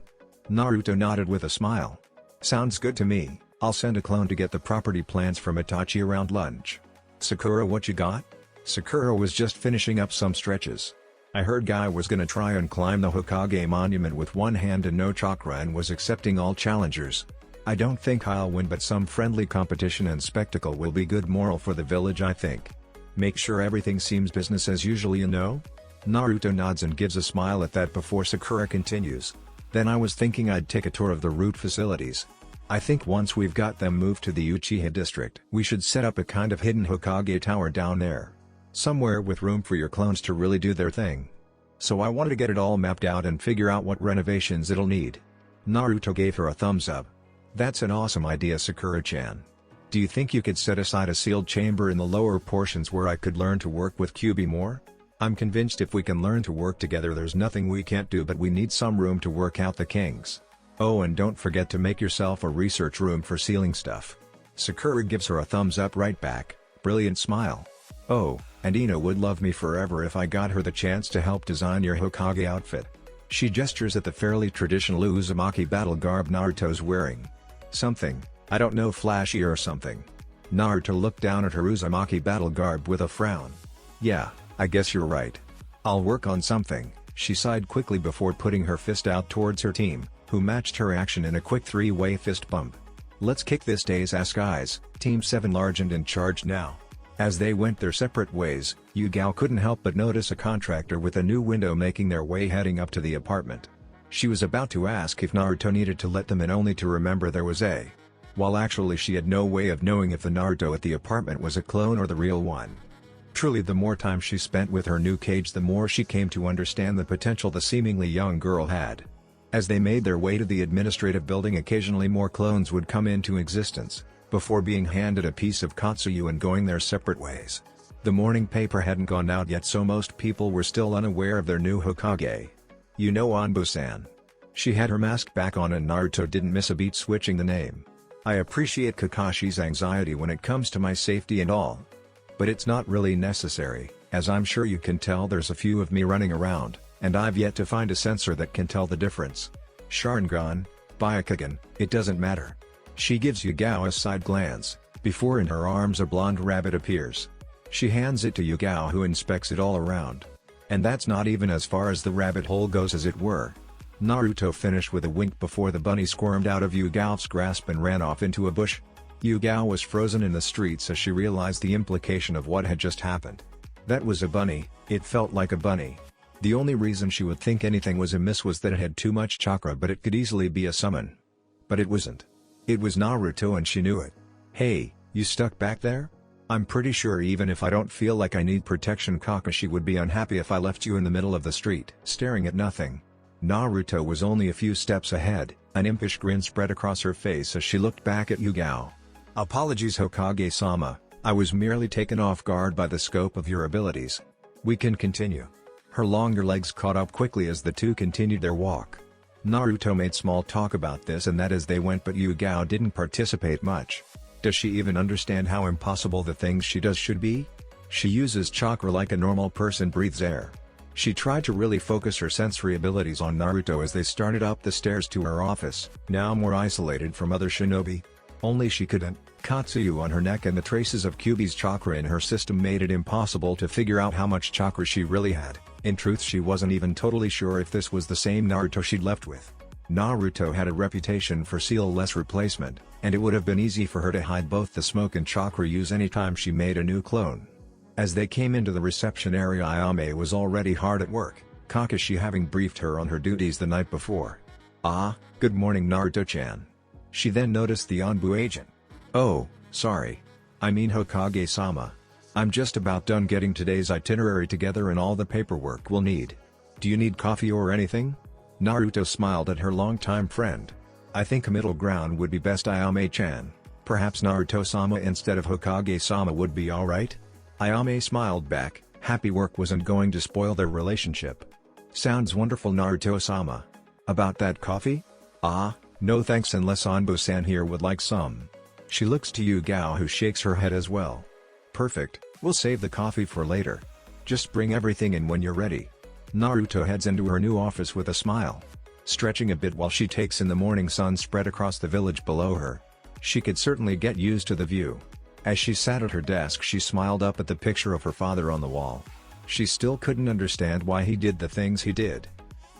Naruto nodded with a smile. Sounds good to me. I'll send a clone to get the property plans from Itachi around lunch. Sakura, what you got? Sakura was just finishing up some stretches. I heard Guy was gonna try and climb the Hokage monument with one hand and no chakra and was accepting all challengers. I don't think I'll win, but some friendly competition and spectacle will be good moral for the village, I think. Make sure everything seems business as usual, you know? Naruto nods and gives a smile at that before Sakura continues. Then I was thinking I'd take a tour of the root facilities. I think once we've got them moved to the Uchiha district, we should set up a kind of hidden Hokage tower down there. Somewhere with room for your clones to really do their thing. So I wanted to get it all mapped out and figure out what renovations it'll need. Naruto gave her a thumbs up. That's an awesome idea, Sakura-chan. Do you think you could set aside a sealed chamber in the lower portions where I could learn to work with Kyuubi more? I'm convinced if we can learn to work together there's nothing we can't do, but we need some room to work out the kinks. Oh, and don't forget to make yourself a research room for sealing stuff. Sakura gives her a thumbs up right back, brilliant smile. Oh, and Ino would love me forever if I got her the chance to help design your Hokage outfit. She gestures at the fairly traditional Uzumaki battle garb Naruto's wearing. Something, I don't know, flashy or something. Naruto looked down at her Uzumaki battle garb with a frown. Yeah, I guess you're right. I'll work on something, she sighed quickly before putting her fist out towards her team, who matched her action in a quick three-way fist bump. Let's kick this day's ass, guys. Team 7 large and in charge now. As they went their separate ways, Yugao couldn't help but notice a contractor with a new window making their way heading up to the apartment. She was about to ask if Naruto needed to let them in, only to remember there was while actually she had no way of knowing if the Naruto at the apartment was a clone or the real one. Truly, the more time she spent with her new cage, the more she came to understand the potential the seemingly young girl had. As they made their way to the administrative building, occasionally more clones would come into existence, before being handed a piece of Katsuyu and going their separate ways. The morning paper hadn't gone out yet, so most people were still unaware of their new Hokage. You know, Anbu-san. She had her mask back on and Naruto didn't miss a beat switching the name. I appreciate Kakashi's anxiety when it comes to my safety and all. But it's not really necessary, as I'm sure you can tell there's a few of me running around, and I've yet to find a sensor that can tell the difference. Sharingan, Byakugan, it doesn't matter. She gives Yugao a side glance, before in her arms a blonde rabbit appears. She hands it to Yugao, who inspects it all around. And that's not even as far as the rabbit hole goes, as it were. Naruto finished with a wink before the bunny squirmed out of Yugao's grasp and ran off into a bush. Yugao was frozen in the streets as she realized the implication of what had just happened. That was a bunny, it felt like a bunny. The only reason she would think anything was amiss was that it had too much chakra, but it could easily be a summon. But it wasn't. It was Naruto and she knew it. Hey, you stuck back there? I'm pretty sure even if I don't feel like I need protection, Kakashi would be unhappy if I left you in the middle of the street, staring at nothing. Naruto was only a few steps ahead, an impish grin spread across her face as she looked back at Yugao. Apologies, Hokage-sama, I was merely taken off guard by the scope of your abilities. We can continue. Her longer legs caught up quickly as the two continued their walk. Naruto made small talk about this and that as they went, but Yugao didn't participate much. Does she even understand how impossible the things she does should be? She uses chakra like a normal person breathes air. She tried to really focus her sensory abilities on Naruto as they started up the stairs to her office, now more isolated from other shinobi. Only she couldn't. Katsuyu on her neck and the traces of Kyuubi's chakra in her system made it impossible to figure out how much chakra she really had. In truth, she wasn't even totally sure if this was the same Naruto she'd left with. Naruto had a reputation for seal-less replacement, and it would have been easy for her to hide both the smoke and chakra use anytime she made a new clone. As they came into the reception area, Ayame was already hard at work, Kakashi having briefed her on her duties the night before. Ah, good morning, Naruto-chan. She then noticed the Anbu agent. Oh, sorry. I mean Hokage-sama. I'm just about done getting today's itinerary together and all the paperwork we'll need. Do you need coffee or anything? Naruto smiled at her longtime friend. I think a middle ground would be best, Ayame-chan. Perhaps Naruto-sama instead of Hokage-sama would be alright? Ayame smiled back, happy work wasn't going to spoil their relationship. Sounds wonderful, Naruto-sama. About that coffee? Ah, no thanks unless Anbu-san here would like some. She looks to Yugao, who shakes her head as well. Perfect, we'll save the coffee for later. Just bring everything in when you're ready. Naruto heads into her new office with a smile. Stretching a bit while she takes in the morning sun spread across the village below her. She could certainly get used to the view. As she sat at her desk, she smiled up at the picture of her father on the wall. She still couldn't understand why he did the things he did.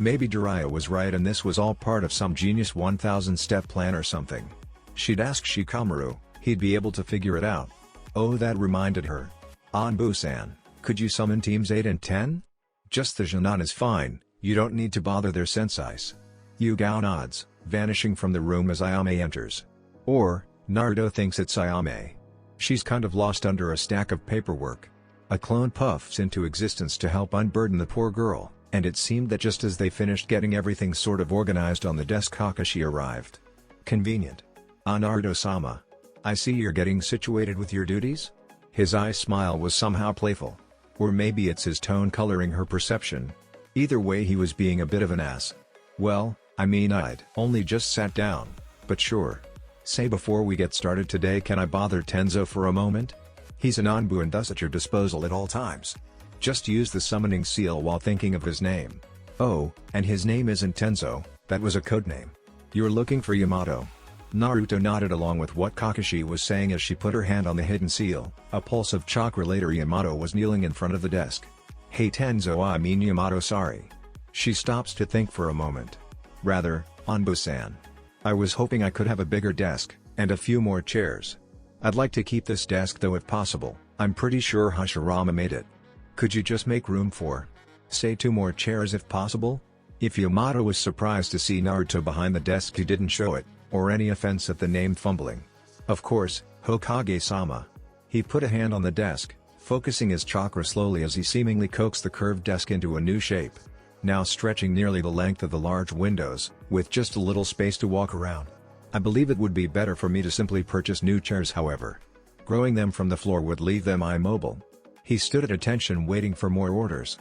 Maybe Jiraiya was right and this was all part of some genius 1000-step plan or something. She'd ask Shikamaru, he'd be able to figure it out. Oh, that reminded her. Anbu-san, could you summon teams 8 and 10? Just the Junon is fine, you don't need to bother their sensais. Yugao nods, vanishing from the room as Ayame enters. Or, Naruto thinks it's Ayame. She's kind of lost under a stack of paperwork. A clone puffs into existence to help unburden the poor girl, and it seemed that just as they finished getting everything sort of organized on the desk, Kakashi arrived. Convenient. Ah, Naruto-sama. I see you're getting situated with your duties? His eye smile was somehow playful. Or maybe it's his tone coloring her perception. Either way, he was being a bit of an ass. Well, I mean, I'd only just sat down, but sure. Say, before we get started today, can I bother Tenzo for a moment? He's an Anbu and thus at your disposal at all times. Just use the summoning seal while thinking of his name. Oh, and his name isn't Tenzo, that was a codename. You're looking for Yamato. Naruto nodded along with what Kakashi was saying as she put her hand on the hidden seal. A pulse of chakra later, Yamato was kneeling in front of the desk. Hey Tenzo, I mean Yamato, sorry. She stops to think for a moment. Rather, Anbu-san. I was hoping I could have a bigger desk, and a few more chairs. I'd like to keep this desk though if possible. I'm pretty sure Hashirama made it. Could you just make room for, say, 2 more chairs if possible? If Yamato was surprised to see Naruto behind the desk, he didn't show it, or any offense at the name fumbling. Of course, Hokage-sama. He put a hand on the desk, focusing his chakra slowly as he seemingly coaxed the curved desk into a new shape. Now stretching nearly the length of the large windows, with just a little space to walk around. I believe it would be better for me to simply purchase new chairs, however. Growing them from the floor would leave them immobile. He stood at attention waiting for more orders.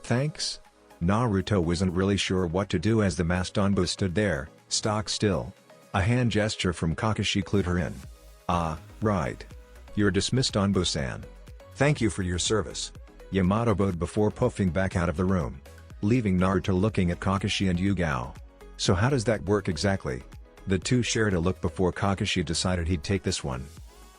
Thanks? Naruto wasn't really sure what to do as the masked Anbu stood there, stock still. A hand gesture from Kakashi clued her in. Ah, right. You're dismissed, Anbu-san. Thank you for your service. Yamato bowed before puffing back out of the room, leaving Naruto looking at Kakashi and Yugao. So how does that work exactly? The two shared a look before Kakashi decided he'd take this one.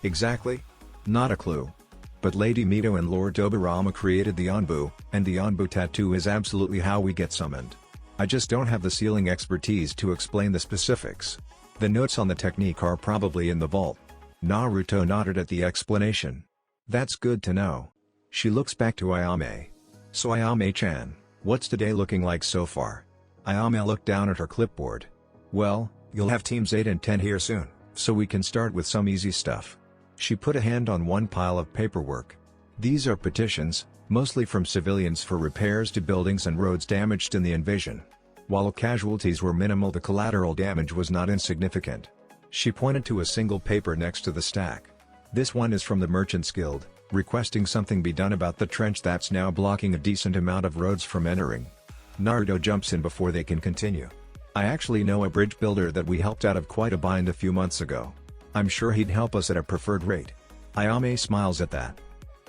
Exactly? Not a clue. But Lady Mito and Lord Tobirama created the Anbu, and the Anbu tattoo is absolutely how we get summoned. I just don't have the sealing expertise to explain the specifics. The notes on the technique are probably in the vault. Naruto nodded at the explanation. That's good to know. She looks back to Ayame. So Ayame-chan, what's today looking like so far? Ayame looked down at her clipboard. Well, you'll have teams 8 and 10 here soon, so we can start with some easy stuff. She put a hand on one pile of paperwork. These are petitions, mostly from civilians for repairs to buildings and roads damaged in the invasion. While casualties were minimal, the collateral damage was not insignificant. She pointed to a single paper next to the stack. This one is from the Merchants Guild, requesting something be done about the trench that's now blocking a decent amount of roads from entering. Naruto jumps in before they can continue. I actually know a bridge builder that we helped out of quite a bind a few months ago. I'm sure he'd help us at a preferred rate. Ayame smiles at that.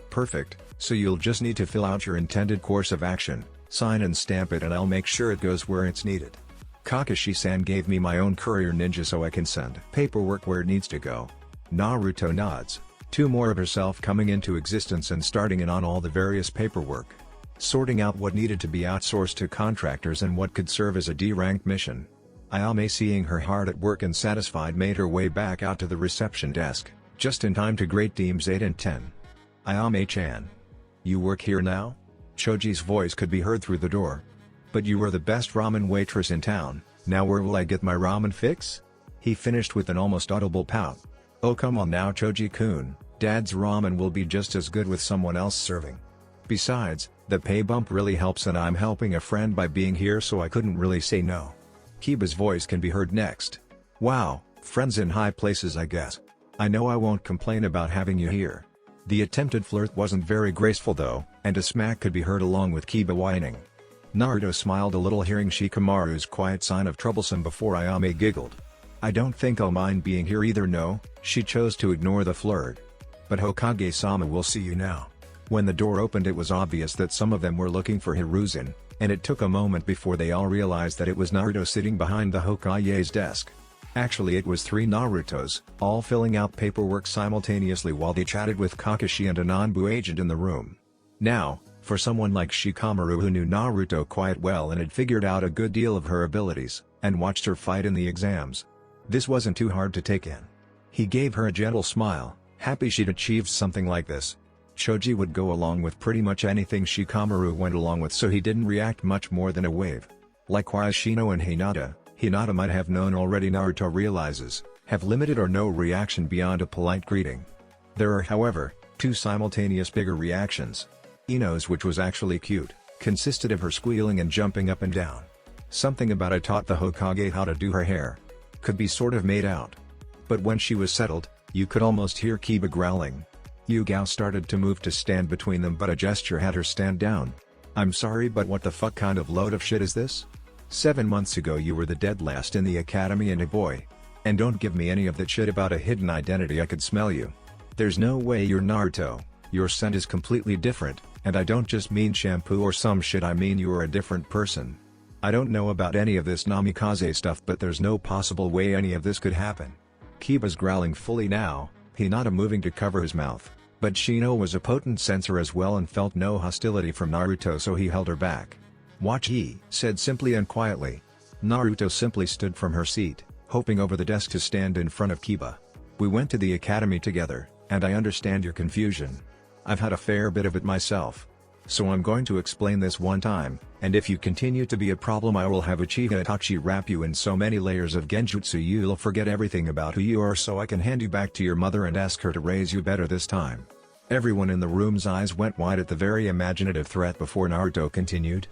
Perfect, so you'll just need to fill out your intended course of action, sign and stamp it, and I'll make sure it goes where it's needed. Kakashi-san gave me my own courier ninja so I can send paperwork where it needs to go. Naruto nods. 2 more of herself coming into existence and starting in on all the various paperwork. Sorting out what needed to be outsourced to contractors and what could serve as a D-ranked mission. Ayame, seeing her hard at work and satisfied, made her way back out to the reception desk, just in time to greet teams 8 and 10. Ayame-chan. You work here now? Choji's voice could be heard through the door. But you were the best ramen waitress in town, now where will I get my ramen fix? He finished with an almost audible pout. Oh come on now Choji-kun, Dad's ramen will be just as good with someone else serving. Besides, the pay bump really helps and I'm helping a friend by being here, so I couldn't really say no. Kiba's voice can be heard next. Wow, Friends in high places, I guess. I know I won't complain about having you here. The attempted flirt wasn't very graceful though, and a smack could be heard along with Kiba whining. Naruto smiled a little hearing Shikamaru's quiet sign of troublesome before Ayame giggled. I don't think I'll mind being here either. No, she chose to ignore the flirt. But Hokage-sama will see you now. When the door opened, it was obvious that some of them were looking for Hiruzen, and it took a moment before they all realized that it was Naruto sitting behind the Hokage's desk. Actually, it was 3 Narutos, all filling out paperwork simultaneously while they chatted with Kakashi and a Nanbu agent in the room. Now, for someone like Shikamaru who knew Naruto quite well and had figured out a good deal of her abilities, and watched her fight in the exams, this wasn't too hard to take in. He gave her a gentle smile, happy she'd achieved something like this. Choji would go along with pretty much anything Shikamaru went along with, so he didn't react much more than a wave. Likewise Shino and Hinata might have known already. Naruto realizes, have limited or no reaction beyond a polite greeting. There are however, 2 simultaneous bigger reactions. Ino's, which was actually cute, consisted of her squealing and jumping up and down. Something about it taught the Hokage how to do her hair. Could be sort of made out. But when she was settled, you could almost hear Kiba growling. Yugao started to move to stand between them, but a gesture had her stand down. I'm sorry, but what the fuck kind of load of shit is this? 7 months ago you were the dead last in the academy and a boy. And don't give me any of that shit about a hidden identity. I could smell you. There's no way you're Naruto. Your scent is completely different, and I don't just mean shampoo or some shit, I mean you are a different person. I don't know about any of this Namikaze stuff, but there's no possible way any of this could happen. Kiba's growling fully now, Hinata moving to cover his mouth, but Shino was a potent sensor as well and felt no hostility from Naruto, so he held her back. Watch, he said simply and quietly. Naruto simply stood from her seat, hoping over the desk to stand in front of Kiba. We went to the academy together, and I understand your confusion. I've had a fair bit of it myself. So I'm going to explain this one time, and if you continue to be a problem I will have Uchiha Itachi wrap you in so many layers of genjutsu you'll forget everything about who you are, so I can hand you back to your mother and ask her to raise you better this time. Everyone in the room's eyes went wide at the very imaginative threat before Naruto continued.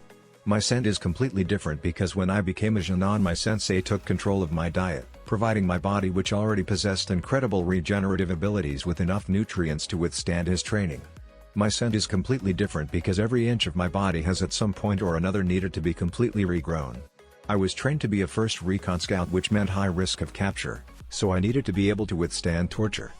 My scent is completely different because when I became a Jonin my sensei took control of my diet, providing my body, which already possessed incredible regenerative abilities with enough nutrients to withstand his training. My scent is completely different because every inch of my body has at some point or another needed to be completely regrown. I was trained to be a first recon scout, which meant high risk of capture, so I needed to be able to withstand torture.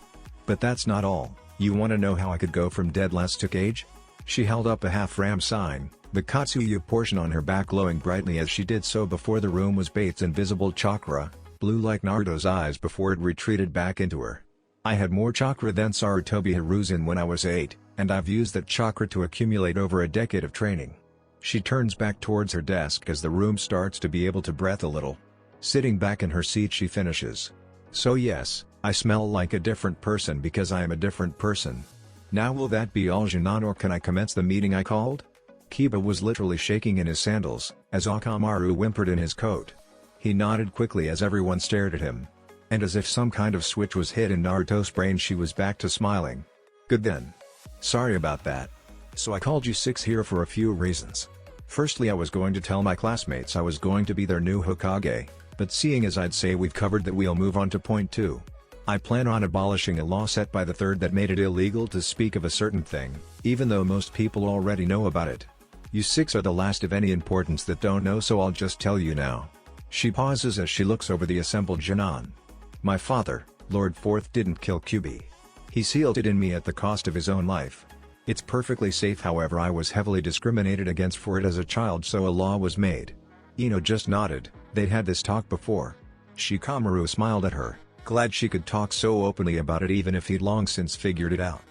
But that's not all. You want to know how I could go from dead last to cage? She held up a half-ram sign, the Katsuyu portion on her back glowing brightly as she did so before the room was bathed in visible chakra, blue like Naruto's eyes before it retreated back into her. I had more chakra than Sarutobi Hiruzen when I was 8, and I've used that chakra to accumulate over a decade of training. She turns back towards her desk as the room starts to be able to breathe a little. Sitting back in her seat she finishes. So yes, I smell like a different person because I am a different person. Now will that be all, Jonin, or can I commence the meeting I called? Kiba was literally shaking in his sandals, as Akamaru whimpered in his coat. He nodded quickly as everyone stared at him. And as if some kind of switch was hit in Naruto's brain, she was back to smiling. Good then. Sorry about that. So I called you 6 here for a few reasons. Firstly, I was going to tell my classmates I was going to be their new Hokage, but seeing as I'd say we've covered that, we'll move on to point 2. I plan on abolishing a law set by the 3rd that made it illegal to speak of a certain thing, even though most people already know about it. You 6 are the last of any importance that don't know, so I'll just tell you now. She pauses as she looks over the assembled Jonin. My father, Lord Fourth, didn't kill Kyuubi. He sealed it in me at the cost of his own life. It's perfectly safe, however I was heavily discriminated against for it as a child, so a law was made. Ino just nodded. They'd had this talk before. Shikamaru smiled at her, glad she could talk so openly about it even if he'd long since figured it out.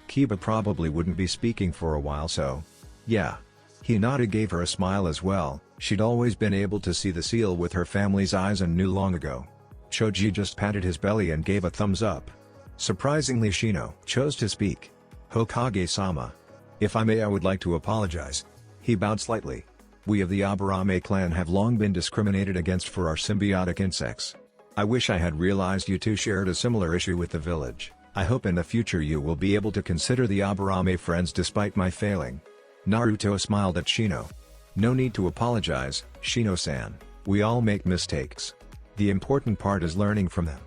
Kiba probably wouldn't be speaking for a while, so yeah. Hinata gave her a smile as well. She'd always been able to see the seal with her family's eyes and knew long ago. Choji just patted his belly and gave a thumbs up. Surprisingly, Shino chose to speak. Hokage-sama. If I may, I would like to apologize. He bowed slightly. We of the Aburame clan have long been discriminated against for our symbiotic insects. I wish I had realized you two shared a similar issue with the village. I hope in the future you will be able to consider the Aburame friends despite my failing. Naruto smiled at Shino. No need to apologize, Shino-san. We all make mistakes. The important part is learning from them.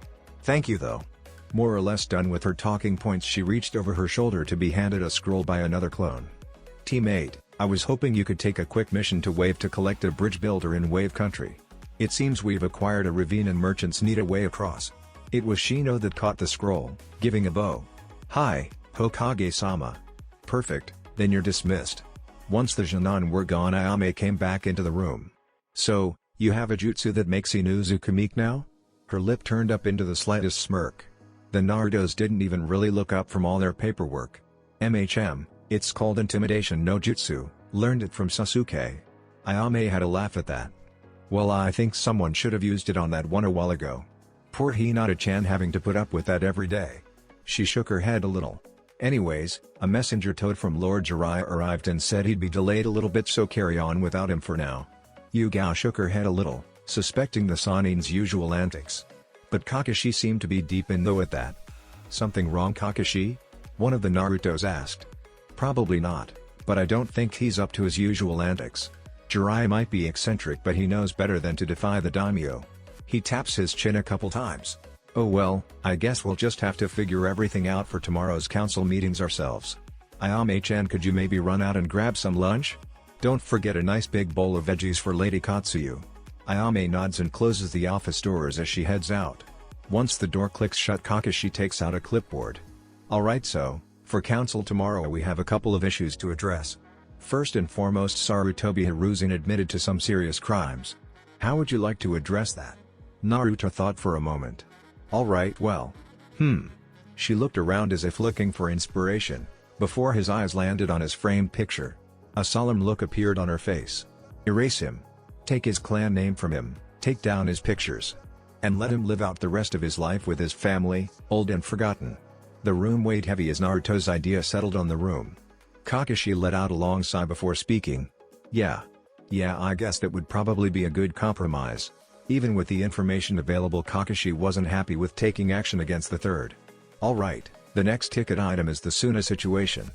Thank you though. More or less done with her talking points, she reached over her shoulder to be handed a scroll by another clone. Teammate, I was hoping you could take a quick mission to Wave to collect a bridge builder in Wave Country. It seems we've acquired a ravine and merchants need a way across. It was Shino that caught the scroll, giving a bow. Hi, Hokage-sama. Perfect, then you're dismissed. Once the Jonin were gone, Ayame came back into the room. So, you have a jutsu that makes Inuzuka meek now? Her lip turned up into the slightest smirk. The Narutos didn't even really look up from all their paperwork. It's called Intimidation no Jutsu, learned it from Sasuke. Ayame had a laugh at that. Well, I think someone should have used it on that one a while ago. Poor Hinata-chan having to put up with that every day. She shook her head a little. Anyways, a messenger toad from Lord Jiraiya arrived and said he'd be delayed a little bit, so carry on without him for now. Yugao shook her head a little, suspecting the Sanin's usual antics. But Kakashi seemed to be deep in though at that. Something wrong, Kakashi? One of the Narutos asked. Probably not, but I don't think he's up to his usual antics. Jiraiya might be eccentric, but he knows better than to defy the daimyo. He taps his chin a couple times. Oh well, I guess we'll just have to figure everything out for tomorrow's council meetings ourselves. Ayame-chan, could you maybe run out and grab some lunch? Don't forget a nice big bowl of veggies for Lady Katsuyu. Ayame nods and closes the office doors as she heads out. Once the door clicks shut, Kakashi takes out a clipboard. Alright, so, for council tomorrow we have a couple of issues to address. First and foremost, Sarutobi Hiruzen admitted to some serious crimes. How would you like to address that? Naruto thought for a moment. Alright, well. She looked around as if looking for inspiration, before his eyes landed on his framed picture. A solemn look appeared on her face. Erase him. Take his clan name from him, take down his pictures. And let him live out the rest of his life with his family, old and forgotten. The room weighed heavy as Naruto's idea settled on the room. Kakashi let out a long sigh before speaking. Yeah, I guess that would probably be a good compromise. Even with the information available, Kakashi wasn't happy with taking action against the third. Alright, the next ticket item is the Suna situation.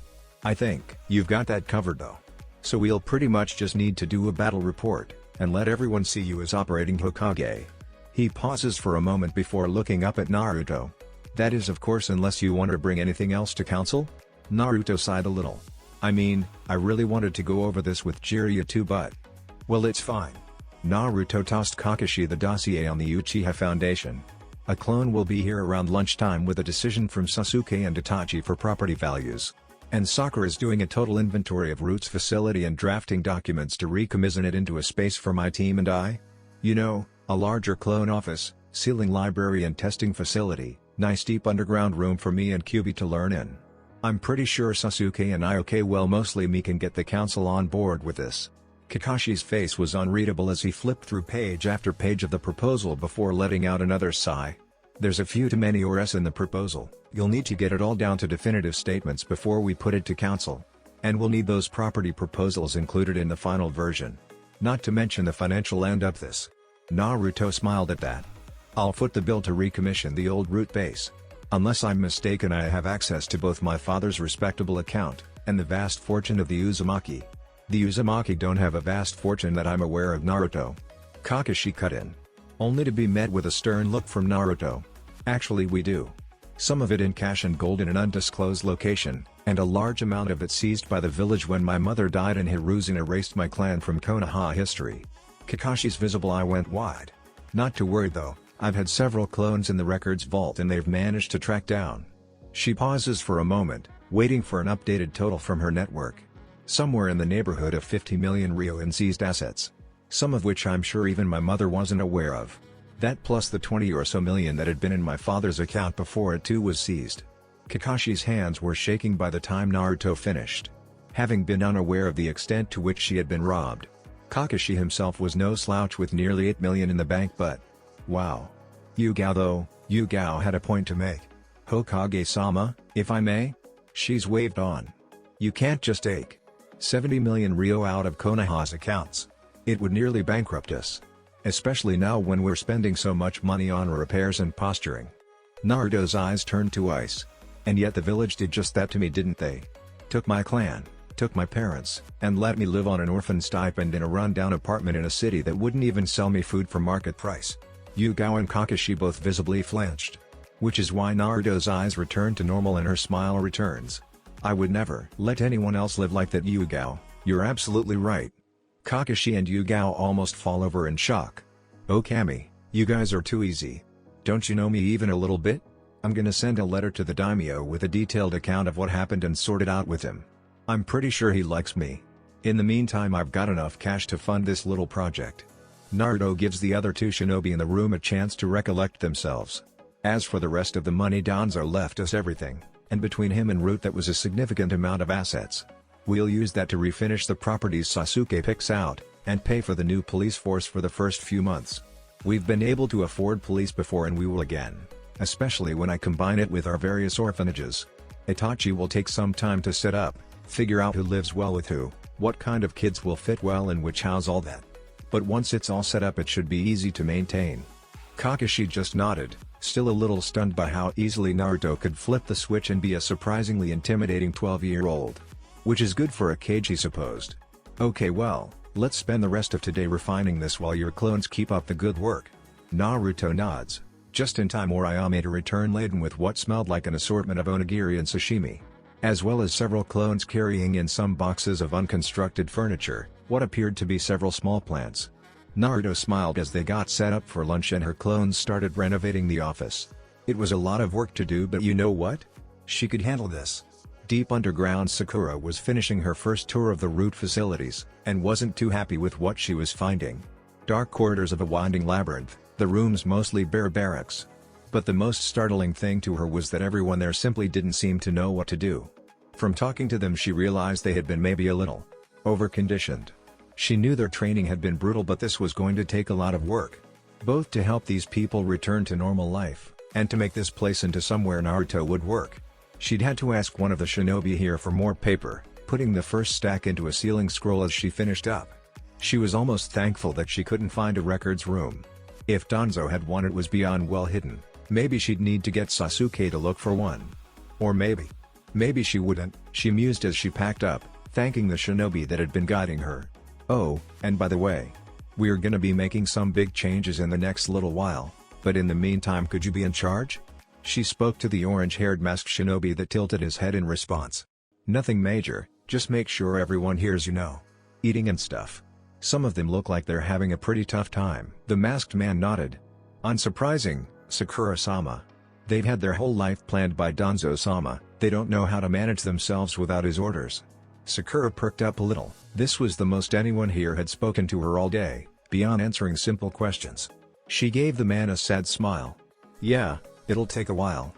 I think you've got that covered though. So we'll pretty much just need to do a battle report, and let everyone see you as operating Hokage. He pauses for a moment before looking up at Naruto. That is, of course, unless you want to bring anything else to council? Naruto sighed a little. I mean, I really wanted to go over this with Jiraiya too, but... well, it's fine. Naruto tossed Kakashi the dossier on the Uchiha Foundation. A clone will be here around lunchtime with a decision from Sasuke and Itachi for property values. And Sakura is doing a total inventory of Root's facility and drafting documents to recommission it into a space for my team and I. You know, a larger clone office, sealing library and testing facility, nice deep underground room for me and Kyubi to learn in. I'm pretty sure Sasuke and Ioke, well, mostly me, can get the council on board with this. Kakashi's face was unreadable as he flipped through page after page of the proposal before letting out another sigh. There's a few too many ors in the proposal. You'll need to get it all down to definitive statements before we put it to council. And we'll need those property proposals included in the final version. Not to mention the financial end of this. Naruto smiled at that. I'll foot the bill to recommission the old Root base. Unless I'm mistaken, I have access to both my father's respectable account, and the vast fortune of the Uzumaki. The Uzumaki don't have a vast fortune that I'm aware of, Naruto. Kakashi cut in. Only to be met with a stern look from Naruto. Actually, we do. Some of it in cash and gold in an undisclosed location, and a large amount of it seized by the village when my mother died and Hiruzen erased my clan from Konoha history. Kakashi's visible eye went wide. Not to worry though, I've had several clones in the records vault and they've managed to track down. She pauses for a moment, waiting for an updated total from her network. Somewhere in the neighborhood of 50 million Ryo in seized assets. Some of which I'm sure even my mother wasn't aware of. That plus the 20 or so million that had been in my father's account before it too was seized. Kakashi's hands were shaking by the time Naruto finished. Having been unaware of the extent to which she had been robbed. Kakashi himself was no slouch with nearly 8 million in the bank, but... wow. Yugao had a point to make. Hokage-sama, if I may? She's waved on. You can't just take 70 million Ryo out of Konoha's accounts. It would nearly bankrupt us. Especially now when we're spending so much money on repairs and posturing. Naruto's eyes turned to ice. And yet the village did just that to me, didn't they? Took my clan, took my parents, and let me live on an orphan stipend in a run-down apartment in a city that wouldn't even sell me food for market price. Yugao and Kakashi both visibly flinched. which is why Naruto's eyes return to normal and her smile returns. I would never let anyone else live like that, Yugao. You're absolutely right. Kakashi and Yugao almost fall over in shock. Oh Kami, you guys are too easy. Don't you know me even a little bit? I'm gonna send a letter to the daimyo with a detailed account of what happened and sort it out with him. I'm pretty sure he likes me. In the meantime, I've got enough cash to fund this little project. Naruto gives the other two shinobi in the room a chance to recollect themselves. As for the rest of the money, Danzo left us everything, and between him and Root that was a significant amount of assets. We'll use that to refinish the properties Sasuke picks out, and pay for the new police force for the first few months. We've been able to afford police before and we will again, especially when I combine it with our various orphanages. Itachi will take some time to set up, figure out who lives well with who, what kind of kids will fit well in which house, all that. But once it's all set up, it should be easy to maintain. Kakashi just nodded, still a little stunned by how easily Naruto could flip the switch and be a surprisingly intimidating 12-year-old. Which is good for a Kage, he supposed. Okay, well, let's spend the rest of today refining this while your clones keep up the good work. Naruto nods, just in time Uraia made a return laden with what smelled like an assortment of onigiri and sashimi. As well as several clones carrying in some boxes of unconstructed furniture, what appeared to be several small plants. Naruto smiled as they got set up for lunch and her clones started renovating the office. It was a lot of work to do, but you know what? She could handle this. Deep underground, Sakura was finishing her first tour of the Root facilities, and wasn't too happy with what she was finding. Dark corridors of a winding labyrinth, the rooms mostly bare barracks. But the most startling thing to her was that everyone there simply didn't seem to know what to do. From talking to them, she realized they had been maybe a little overconditioned. She knew their training had been brutal, but this was going to take a lot of work. Both to help these people return to normal life, and to make this place into somewhere Naruto would work. She'd had to ask one of the shinobi here for more paper, putting the first stack into a sealing scroll as she finished up. She was almost thankful that she couldn't find a records room. If Danzo had one, it was beyond well hidden. Maybe she'd need to get Sasuke to look for one. Or maybe she wouldn't, she mused as she packed up, thanking the shinobi that had been guiding her. Oh, and by the way, we're gonna be making some big changes in the next little while, but in the meantime, could you be in charge? She spoke to the orange-haired masked shinobi that tilted his head in response. Nothing major, just make sure everyone hears, you know. Eating and stuff. Some of them look like they're having a pretty tough time. The masked man nodded. Unsurprising, Sakura-sama. They've had their whole life planned by Danzo-sama, they don't know how to manage themselves without his orders. Sakura perked up a little. This was the most anyone here had spoken to her all day, beyond answering simple questions. She gave the man a sad smile. Yeah, it'll take a while.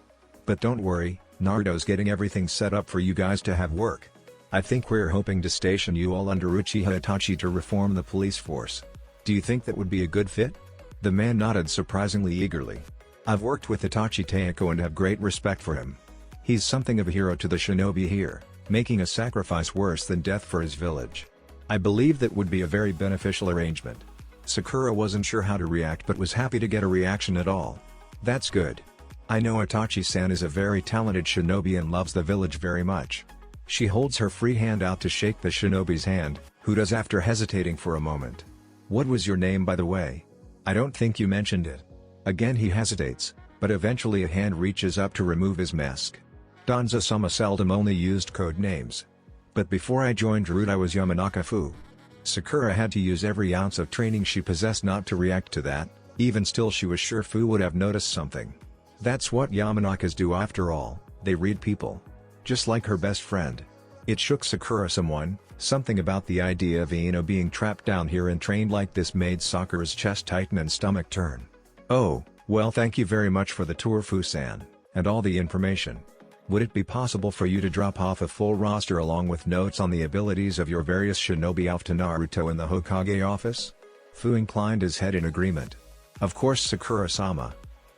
But don't worry, Naruto's getting everything set up for you guys to have work. I think we're hoping to station you all under Uchiha Itachi to reform the police force. Do you think that would be a good fit? The man nodded surprisingly eagerly. I've worked with Itachi Taeko and have great respect for him. He's something of a hero to the shinobi here, making a sacrifice worse than death for his village. I believe that would be a very beneficial arrangement. Sakura wasn't sure how to react but was happy to get a reaction at all. That's good. I know Itachi-san is a very talented shinobi and loves the village very much. She holds her free hand out to shake the shinobi's hand, who does after hesitating for a moment. What was your name, by the way? I don't think you mentioned it. Again he hesitates, but eventually a hand reaches up to remove his mask. Danzo-sama seldom only used code names. But before I joined Root I was Yamanaka Fu. Sakura had to use every ounce of training she possessed not to react to that. Even still, she was sure Fu would have noticed something. That's what Yamanakas do after all, they read people. Just like her best friend. It shook Sakura something about the idea of Ino being trapped down here and trained like this made Sakura's chest tighten and stomach turn. Oh, well, thank you very much for the tour, Fu-san, and all the information. Would it be possible for you to drop off a full roster along with notes on the abilities of your various shinobi off to Naruto in the Hokage office? Fu inclined his head in agreement. Of course, Sakura-sama.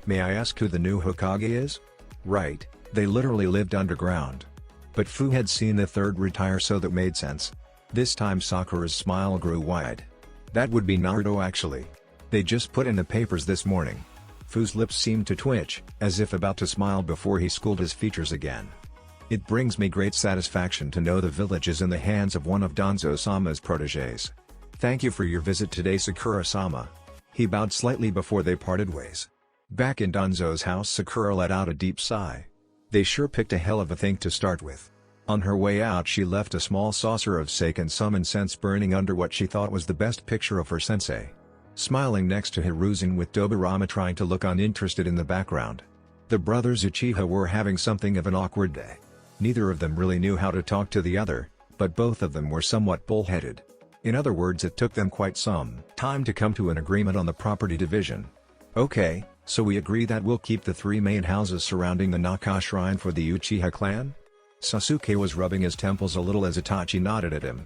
May I ask who the new Hokage is? Right, they literally lived underground. But Fu had seen the third retire, so that made sense. This time Sakura's smile grew wide. That would be Naruto actually. They just put in the papers this morning. Fu's lips seemed to twitch, as if about to smile before he schooled his features again. It brings me great satisfaction to know the village is in the hands of one of Danzo-sama's protégés. Thank you for your visit today, Sakura-sama. He bowed slightly before they parted ways. Back in Danzo's house, Sakura let out a deep sigh. They sure picked a hell of a thing to start with. On her way out, she left a small saucer of sake and some incense burning under what she thought was the best picture of her sensei. Smiling next to Hiruzen with Dobarama trying to look uninterested in the background. The brothers Uchiha were having something of an awkward day. Neither of them really knew how to talk to the other, but both of them were somewhat bullheaded. In other words, it took them quite some time to come to an agreement on the property division. Okay, so we agree that we'll keep the 3 main houses surrounding the Naka shrine for the Uchiha clan? Sasuke was rubbing his temples a little as Itachi nodded at him.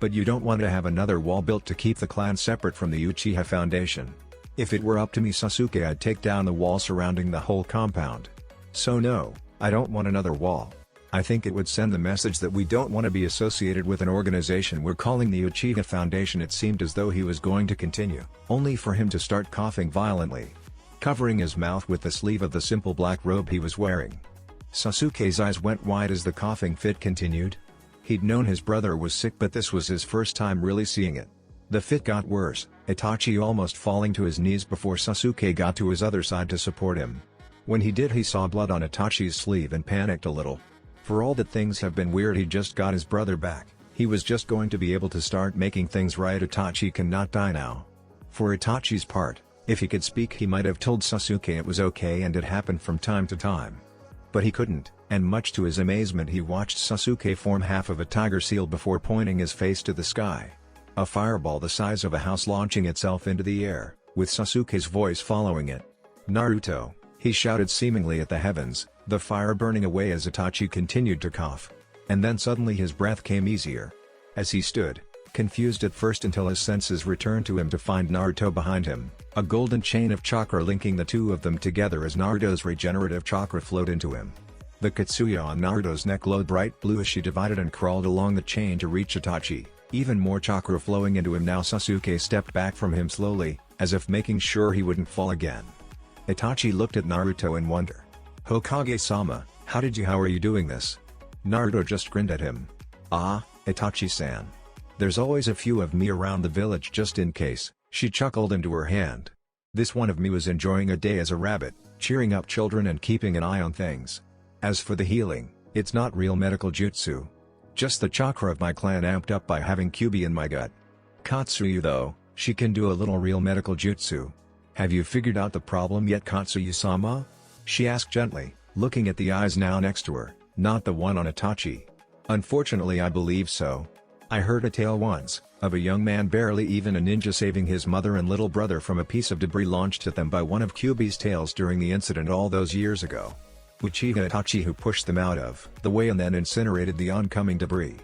But you don't want to have another wall built to keep the clan separate from the Uchiha Foundation. If it were up to me, Sasuke, I'd take down the wall surrounding the whole compound. So no, I don't want another wall. I think it would send the message that we don't want to be associated with an organization we're calling the Uchiha Foundation. It seemed as though he was going to continue, only for him to start coughing violently, covering his mouth with the sleeve of the simple black robe he was wearing. Sasuke's eyes went wide as the coughing fit continued. He'd known his brother was sick, but this was his first time really seeing it. The fit got worse, Itachi almost falling to his knees before Sasuke got to his other side to support him. When he did, he saw blood on Itachi's sleeve and panicked a little. For all that things have been weird, he just got his brother back. He was just going to be able to start making things right. Itachi cannot die now. For Itachi's part, if he could speak, he might have told Sasuke it was okay and it happened from time to time. But he couldn't, and much to his amazement he watched Sasuke form half of a tiger seal before pointing his face to the sky. A fireball the size of a house launching itself into the air, with Sasuke's voice following it. "Naruto!" he shouted seemingly at the heavens, the fire burning away as Itachi continued to cough. And then suddenly his breath came easier. As he stood, confused at first until his senses returned to him to find Naruto behind him, a golden chain of chakra linking the two of them together as Naruto's regenerative chakra flowed into him. The Katsuya on Naruto's neck glowed bright blue as she divided and crawled along the chain to reach Itachi, even more chakra flowing into him now. Sasuke stepped back from him slowly, as if making sure he wouldn't fall again. Itachi looked at Naruto in wonder. "Hokage-sama, how are you doing this?" Naruto just grinned at him. "Ah, Itachi-san. There's always a few of me around the village just in case," she chuckled into her hand. "This one of me was enjoying a day as a rabbit, cheering up children and keeping an eye on things. As for the healing, it's not real medical jutsu. Just the chakra of my clan amped up by having Kyuubi in my gut. Katsuyu though, she can do a little real medical jutsu. Have you figured out the problem yet, Katsuyu-sama?" she asked gently, looking at the eyes now next to her, not the one on Itachi. "Unfortunately I believe so. I heard a tale once, of a young man, barely even a ninja, saving his mother and little brother from a piece of debris launched at them by one of Kyuubi's tails during the incident all those years ago. Uchiha Itachi who pushed them out of the way and then incinerated the oncoming debris.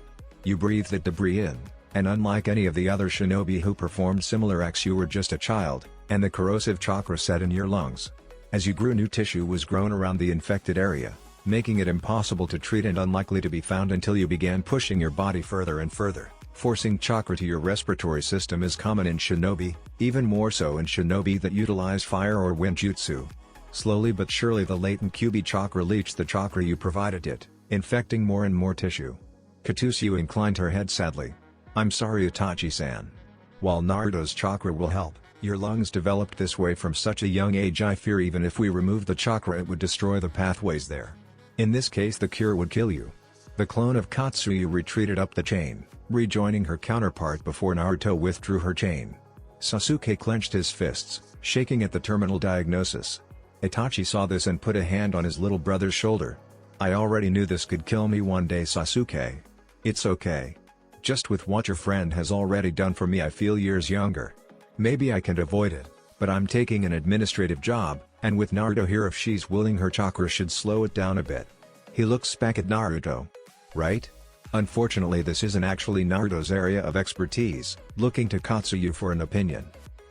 You breathed that debris in, and unlike any of the other shinobi who performed similar acts, you were just a child, and the corrosive chakra set in your lungs. As you grew, new tissue was grown around the infected area, making it impossible to treat and unlikely to be found until you began pushing your body further and further. Forcing chakra to your respiratory system is common in shinobi, even more so in shinobi that utilize fire or wind jutsu. Slowly but surely the latent Kyuubi chakra leached the chakra you provided it, infecting more and more tissue." Katsuyu inclined her head sadly. "I'm sorry, Itachi-san. While Naruto's chakra will help, your lungs developed this way from such a young age. I fear even if we removed the chakra it would destroy the pathways there. In this case the cure would kill you." The clone of Katsuyu retreated up the chain, rejoining her counterpart before Naruto withdrew her chain. Sasuke clenched his fists, shaking at the terminal diagnosis. Itachi saw this and put a hand on his little brother's shoulder. "I already knew this could kill me one day, Sasuke. It's okay. Just with what your friend has already done for me I feel years younger. Maybe I can avoid it, but I'm taking an administrative job, and with Naruto here, if she's willing, her chakra should slow it down a bit." He looks back at Naruto. "Right? Unfortunately this isn't actually Naruto's area of expertise," looking to Katsuyu for an opinion.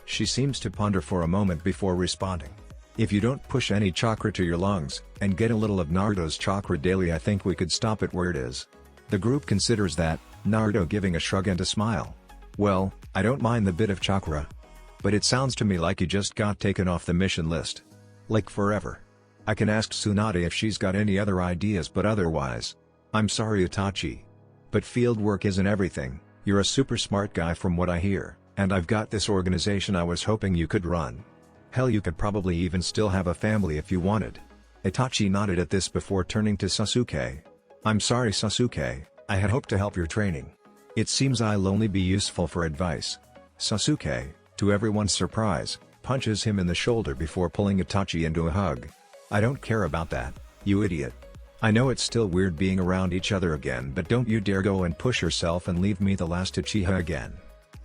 She seems to ponder for a moment before responding. "If you don't push any chakra to your lungs, and get a little of Naruto's chakra daily, I think we could stop it where it is." The group considers that, Naruto giving a shrug and a smile. "Well, I don't mind the bit of chakra. But it sounds to me like you just got taken off the mission list. Like forever. I can ask Tsunade if she's got any other ideas, but otherwise, I'm sorry, Itachi. But field work isn't everything. You're a super smart guy from what I hear, and I've got this organization I was hoping you could run." Hell, you could probably even still have a family if you wanted. Itachi nodded at this before turning to Sasuke. I'm sorry Sasuke, I had hoped to help your training. It seems I'll only be useful for advice. Sasuke, to everyone's surprise, punches him in the shoulder before pulling Itachi into a hug. I don't care about that, you idiot. I know it's still weird being around each other again, but don't you dare go and push yourself and leave me the last Uchiha again.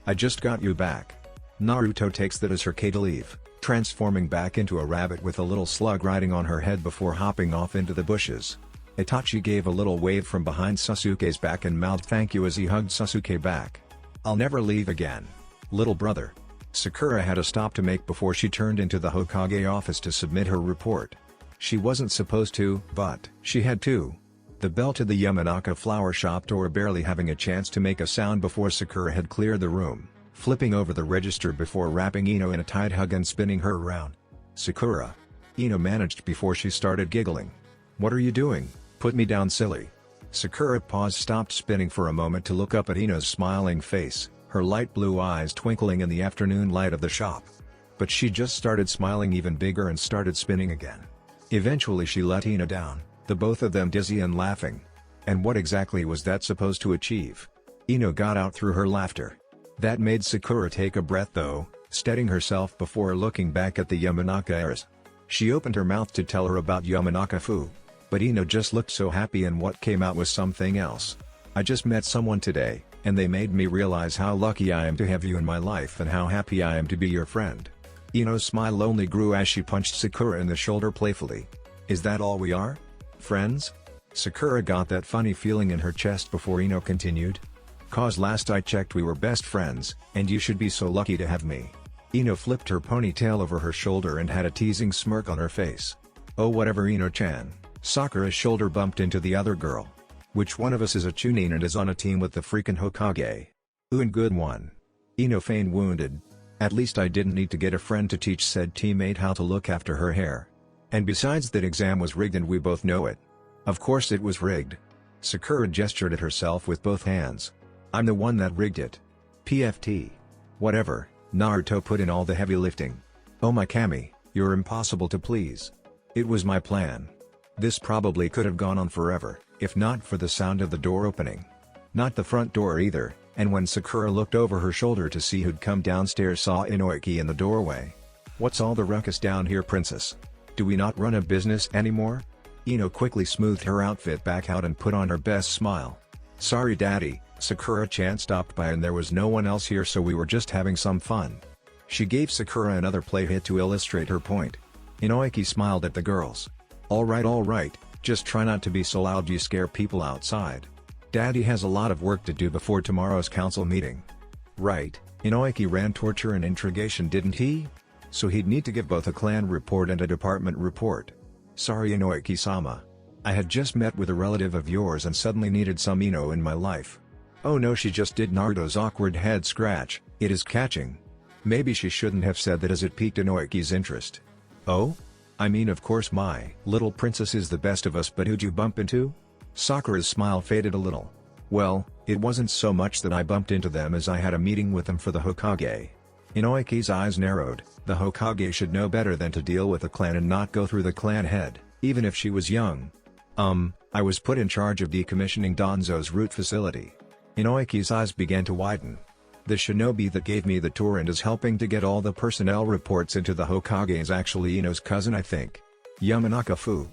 I just got you back. Naruto takes that as her K to leave, transforming back into a rabbit with a little slug riding on her head before hopping off into the bushes. Itachi gave a little wave from behind Sasuke's back and mouthed thank you as he hugged Sasuke back. I'll never leave again. Little brother. Sakura had a stop to make before she turned into the Hokage office to submit her report. She wasn't supposed to, but she had to. The bell to the Yamanaka flower shop door barely having a chance to make a sound before Sakura had cleared the room, flipping over the register before wrapping Ino in a tight hug and spinning her around. Sakura. Ino managed before she started giggling. What are you doing? Put me down, silly. Sakura stopped spinning for a moment to look up at Ino's smiling face, her light blue eyes twinkling in the afternoon light of the shop. But she just started smiling even bigger and started spinning again. Eventually she let Ino down, the both of them dizzy and laughing. And what exactly was that supposed to achieve? Ino got out through her laughter. That made Sakura take a breath though, steadying herself before looking back at the Yamanaka heirs. She opened her mouth to tell her about Yamanaka-fu. But Ino just looked so happy and what came out was something else. I just met someone today, and they made me realize how lucky I am to have you in my life and how happy I am to be your friend. Ino's smile only grew as she punched Sakura in the shoulder playfully. Is that all we are? Friends? Sakura got that funny feeling in her chest before Ino continued. Cause last I checked we were best friends, and you should be so lucky to have me. Ino flipped her ponytail over her shoulder and had a teasing smirk on her face. Oh whatever Ino-chan. Sakura's shoulder bumped into the other girl. Which one of us is a Chunin and is on a team with the freaking Hokage? And good one. Ino feigned wounded. At least I didn't need to get a friend to teach said teammate how to look after her hair. And besides that exam was rigged and we both know it. Of course it was rigged. Sakura gestured at herself with both hands. I'm the one that rigged it. PFT. Whatever, Naruto put in all the heavy lifting. Oh my Kami, you're impossible to please. It was my plan. This probably could have gone on forever, if not for the sound of the door opening. Not the front door either, and when Sakura looked over her shoulder to see who'd come downstairs saw Inoiki in the doorway. What's all the ruckus down here, princess? Do we not run a business anymore? Ino quickly smoothed her outfit back out and put on her best smile. Sorry daddy, Sakura-chan stopped by and there was no one else here so we were just having some fun. She gave Sakura another play hit to illustrate her point. Inoiki smiled at the girls. Alright, just try not to be so loud you scare people outside. Daddy has a lot of work to do before tomorrow's council meeting. Right, Inoiki ran torture and introgation didn't he? So he'd need to give both a clan report and a department report. Sorry Inoiki-sama. I had just met with a relative of yours and suddenly needed some Ino in my life. Oh no, she just did. Naruto's awkward head scratch, it is catching. Maybe she shouldn't have said that as it piqued Inoiki's interest. Oh? I mean of course my little princess is the best of us, but who'd you bump into? Sakura's smile faded a little. Well, it wasn't so much that I bumped into them as I had a meeting with them for the Hokage. Inoiki's eyes narrowed. The Hokage should know better than to deal with a clan and not go through the clan head, even if she was young. I was put in charge of decommissioning Danzo's root facility. Inoiki's eyes began to widen. The shinobi that gave me the tour and is helping to get all the personnel reports into the Hokage is actually Ino's cousin, I think. Yamanaka-fu.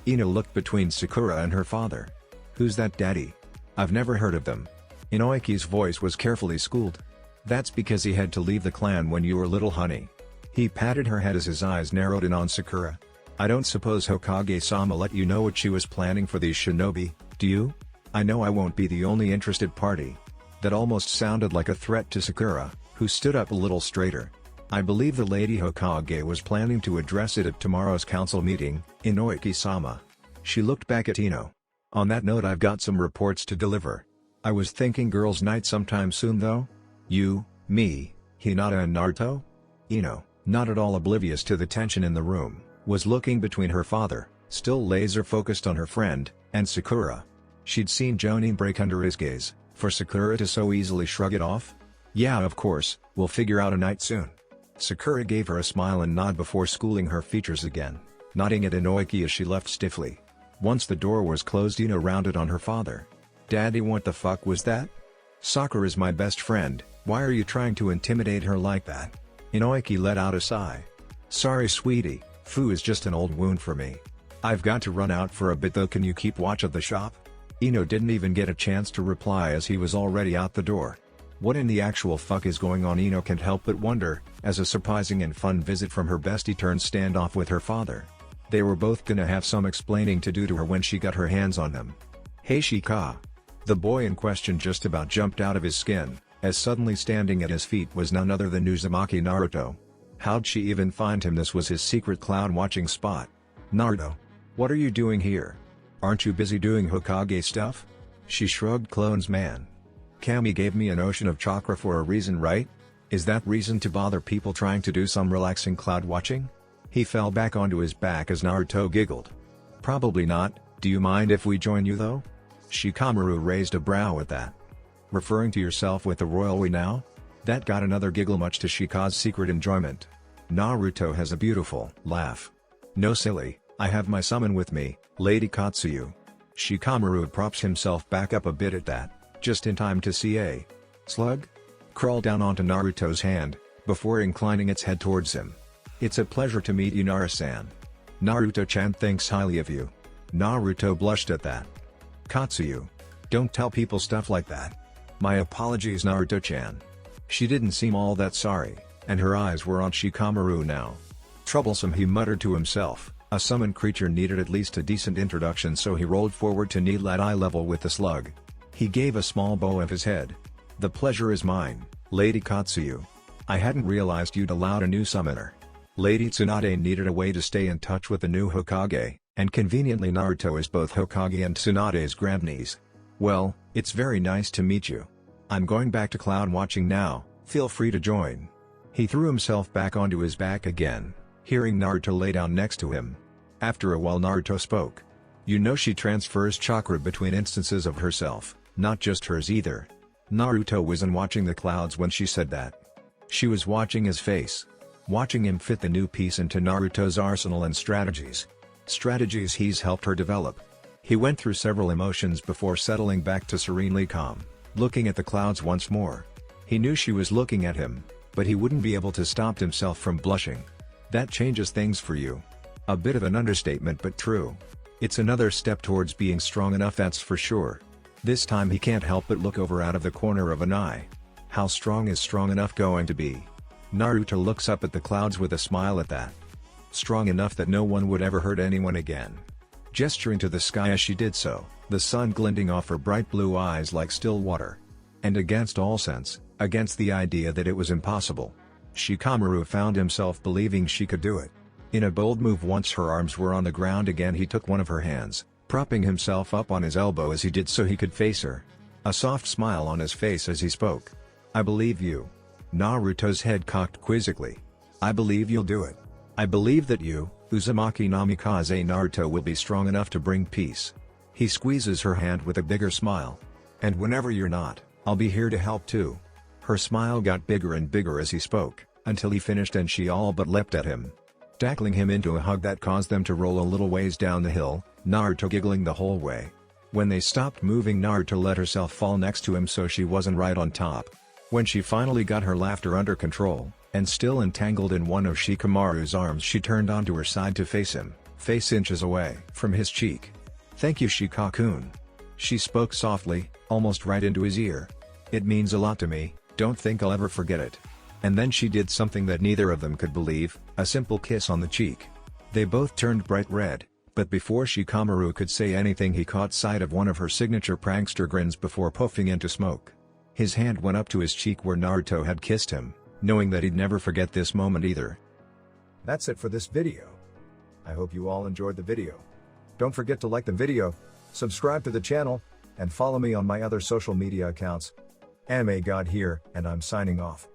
Ino looked between Sakura and her father. Who's that, daddy? I've never heard of them. Inoiki's voice was carefully schooled. That's because he had to leave the clan when you were little, honey. He patted her head as his eyes narrowed in on Sakura. I don't suppose Hokage-sama let you know what she was planning for these shinobi, do you? I know I won't be the only interested party. That almost sounded like a threat to Sakura, who stood up a little straighter. I believe the Lady Hokage was planning to address it at tomorrow's council meeting, Inoiki-sama. She looked back at Ino. On that note, I've got some reports to deliver. I was thinking girls' night sometime soon though? You, me, Hinata and Naruto? Ino, not at all oblivious to the tension in the room, was looking between her father, still laser-focused on her friend, and Sakura. She'd seen Jonin break under his gaze. For Sakura to so easily shrug it off? Yeah, of course, we'll figure out a night soon. Sakura gave her a smile and nod before schooling her features again, nodding at Inoiki as she left stiffly. Once the door was closed, Ino rounded on her father. "Daddy, what the fuck was that? Sakura is my best friend, why are you trying to intimidate her like that?" Inoiki let out a sigh. "Sorry sweetie, Fu is just an old wound for me. I've got to run out for a bit though, can you keep watch of the shop?" Ino didn't even get a chance to reply as he was already out the door. What in the actual fuck is going on? Ino can't help but wonder, as a surprising and fun visit from her bestie turned standoff with her father. They were both gonna have some explaining to do to her when she got her hands on them. "Hey Shika!" The boy in question just about jumped out of his skin, as suddenly standing at his feet was none other than Uzumaki Naruto. How'd she even find him? This was his secret cloud watching spot. "Naruto! What are you doing here? Aren't you busy doing Hokage stuff?" She shrugged. "Clones man. Kami gave me an ocean of chakra for a reason, right? Is that reason to bother people trying to do some relaxing cloud watching?" He fell back onto his back as Naruto giggled. "Probably not, do you mind if we join you though?" Shikamaru raised a brow at that. "Referring to yourself with the royal we now?" That got another giggle, much to Shika's secret enjoyment. Naruto has a beautiful laugh. "No silly, I have my summon with me, Lady Katsuyu." Shikamaru props himself back up a bit at that, just in time to see a slug crawl down onto Naruto's hand, before inclining its head towards him. "It's a pleasure to meet you, Nara-san. Naruto-chan thinks highly of you." Naruto blushed at that. "Katsuyu. Don't tell people stuff like that." "My apologies, Naruto-chan." She didn't seem all that sorry, and her eyes were on Shikamaru now. Troublesome, he muttered to himself. A summoned creature needed at least a decent introduction, so he rolled forward to kneel at eye level with the slug. He gave a small bow of his head. "The pleasure is mine, Lady Katsuyu. I hadn't realized you'd allowed a new summoner." Lady Tsunade needed a way to stay in touch with the new Hokage, and conveniently Naruto is both Hokage and Tsunade's grandniece. "Well, it's very nice to meet you. I'm going back to cloud watching now, feel free to join." He threw himself back onto his back again, hearing Naruto lay down next to him. After a while Naruto spoke. "You know she transfers chakra between instances of herself, not just hers either." Naruto wasn't watching the clouds when she said that. She was watching his face. Watching him fit the new piece into Naruto's arsenal and strategies. Strategies he's helped her develop. He went through several emotions before settling back to serenely calm, looking at the clouds once more. He knew she was looking at him, but he wouldn't be able to stop himself from blushing. That changes things for you. A bit of an understatement, but true. It's another step towards being strong enough, that's for sure. This time he can't help but look over out of the corner of an eye. How strong is strong enough going to be? Naruto looks up at the clouds with a smile at that. Strong enough that no one would ever hurt anyone again. Gesturing to the sky as she did so, the sun glinting off her bright blue eyes like still water. And against all sense, against the idea that it was impossible, Shikamaru found himself believing she could do it. In a bold move, once her arms were on the ground again, he took one of her hands, propping himself up on his elbow as he did so he could face her. A soft smile on his face as he spoke. "I believe you." Naruto's head cocked quizzically. "I believe you'll do it. I believe that you, Uzumaki Namikaze Naruto, will be strong enough to bring peace." He squeezes her hand with a bigger smile. "And whenever you're not, I'll be here to help too." Her smile got bigger and bigger as he spoke, until he finished and she all but leapt at him, tackling him into a hug that caused them to roll a little ways down the hill, Naruto giggling the whole way. When they stopped moving, Naruto let herself fall next to him so she wasn't right on top. When she finally got her laughter under control, and still entangled in one of Shikamaru's arms, she turned onto her side to face him, face inches away from his cheek. "Thank you, Shika-kun." She spoke softly, almost right into his ear. "It means a lot to me, don't think I'll ever forget it." And then she did something that neither of them could believe, a simple kiss on the cheek. They both turned bright red, but before Shikamaru could say anything, he caught sight of one of her signature prankster grins before puffing into smoke. His hand went up to his cheek where Naruto had kissed him, knowing that he'd never forget this moment either. That's it for this video. I hope you all enjoyed the video. Don't forget to like the video, subscribe to the channel, and follow me on my other social media accounts. Anime God here, and I'm signing off.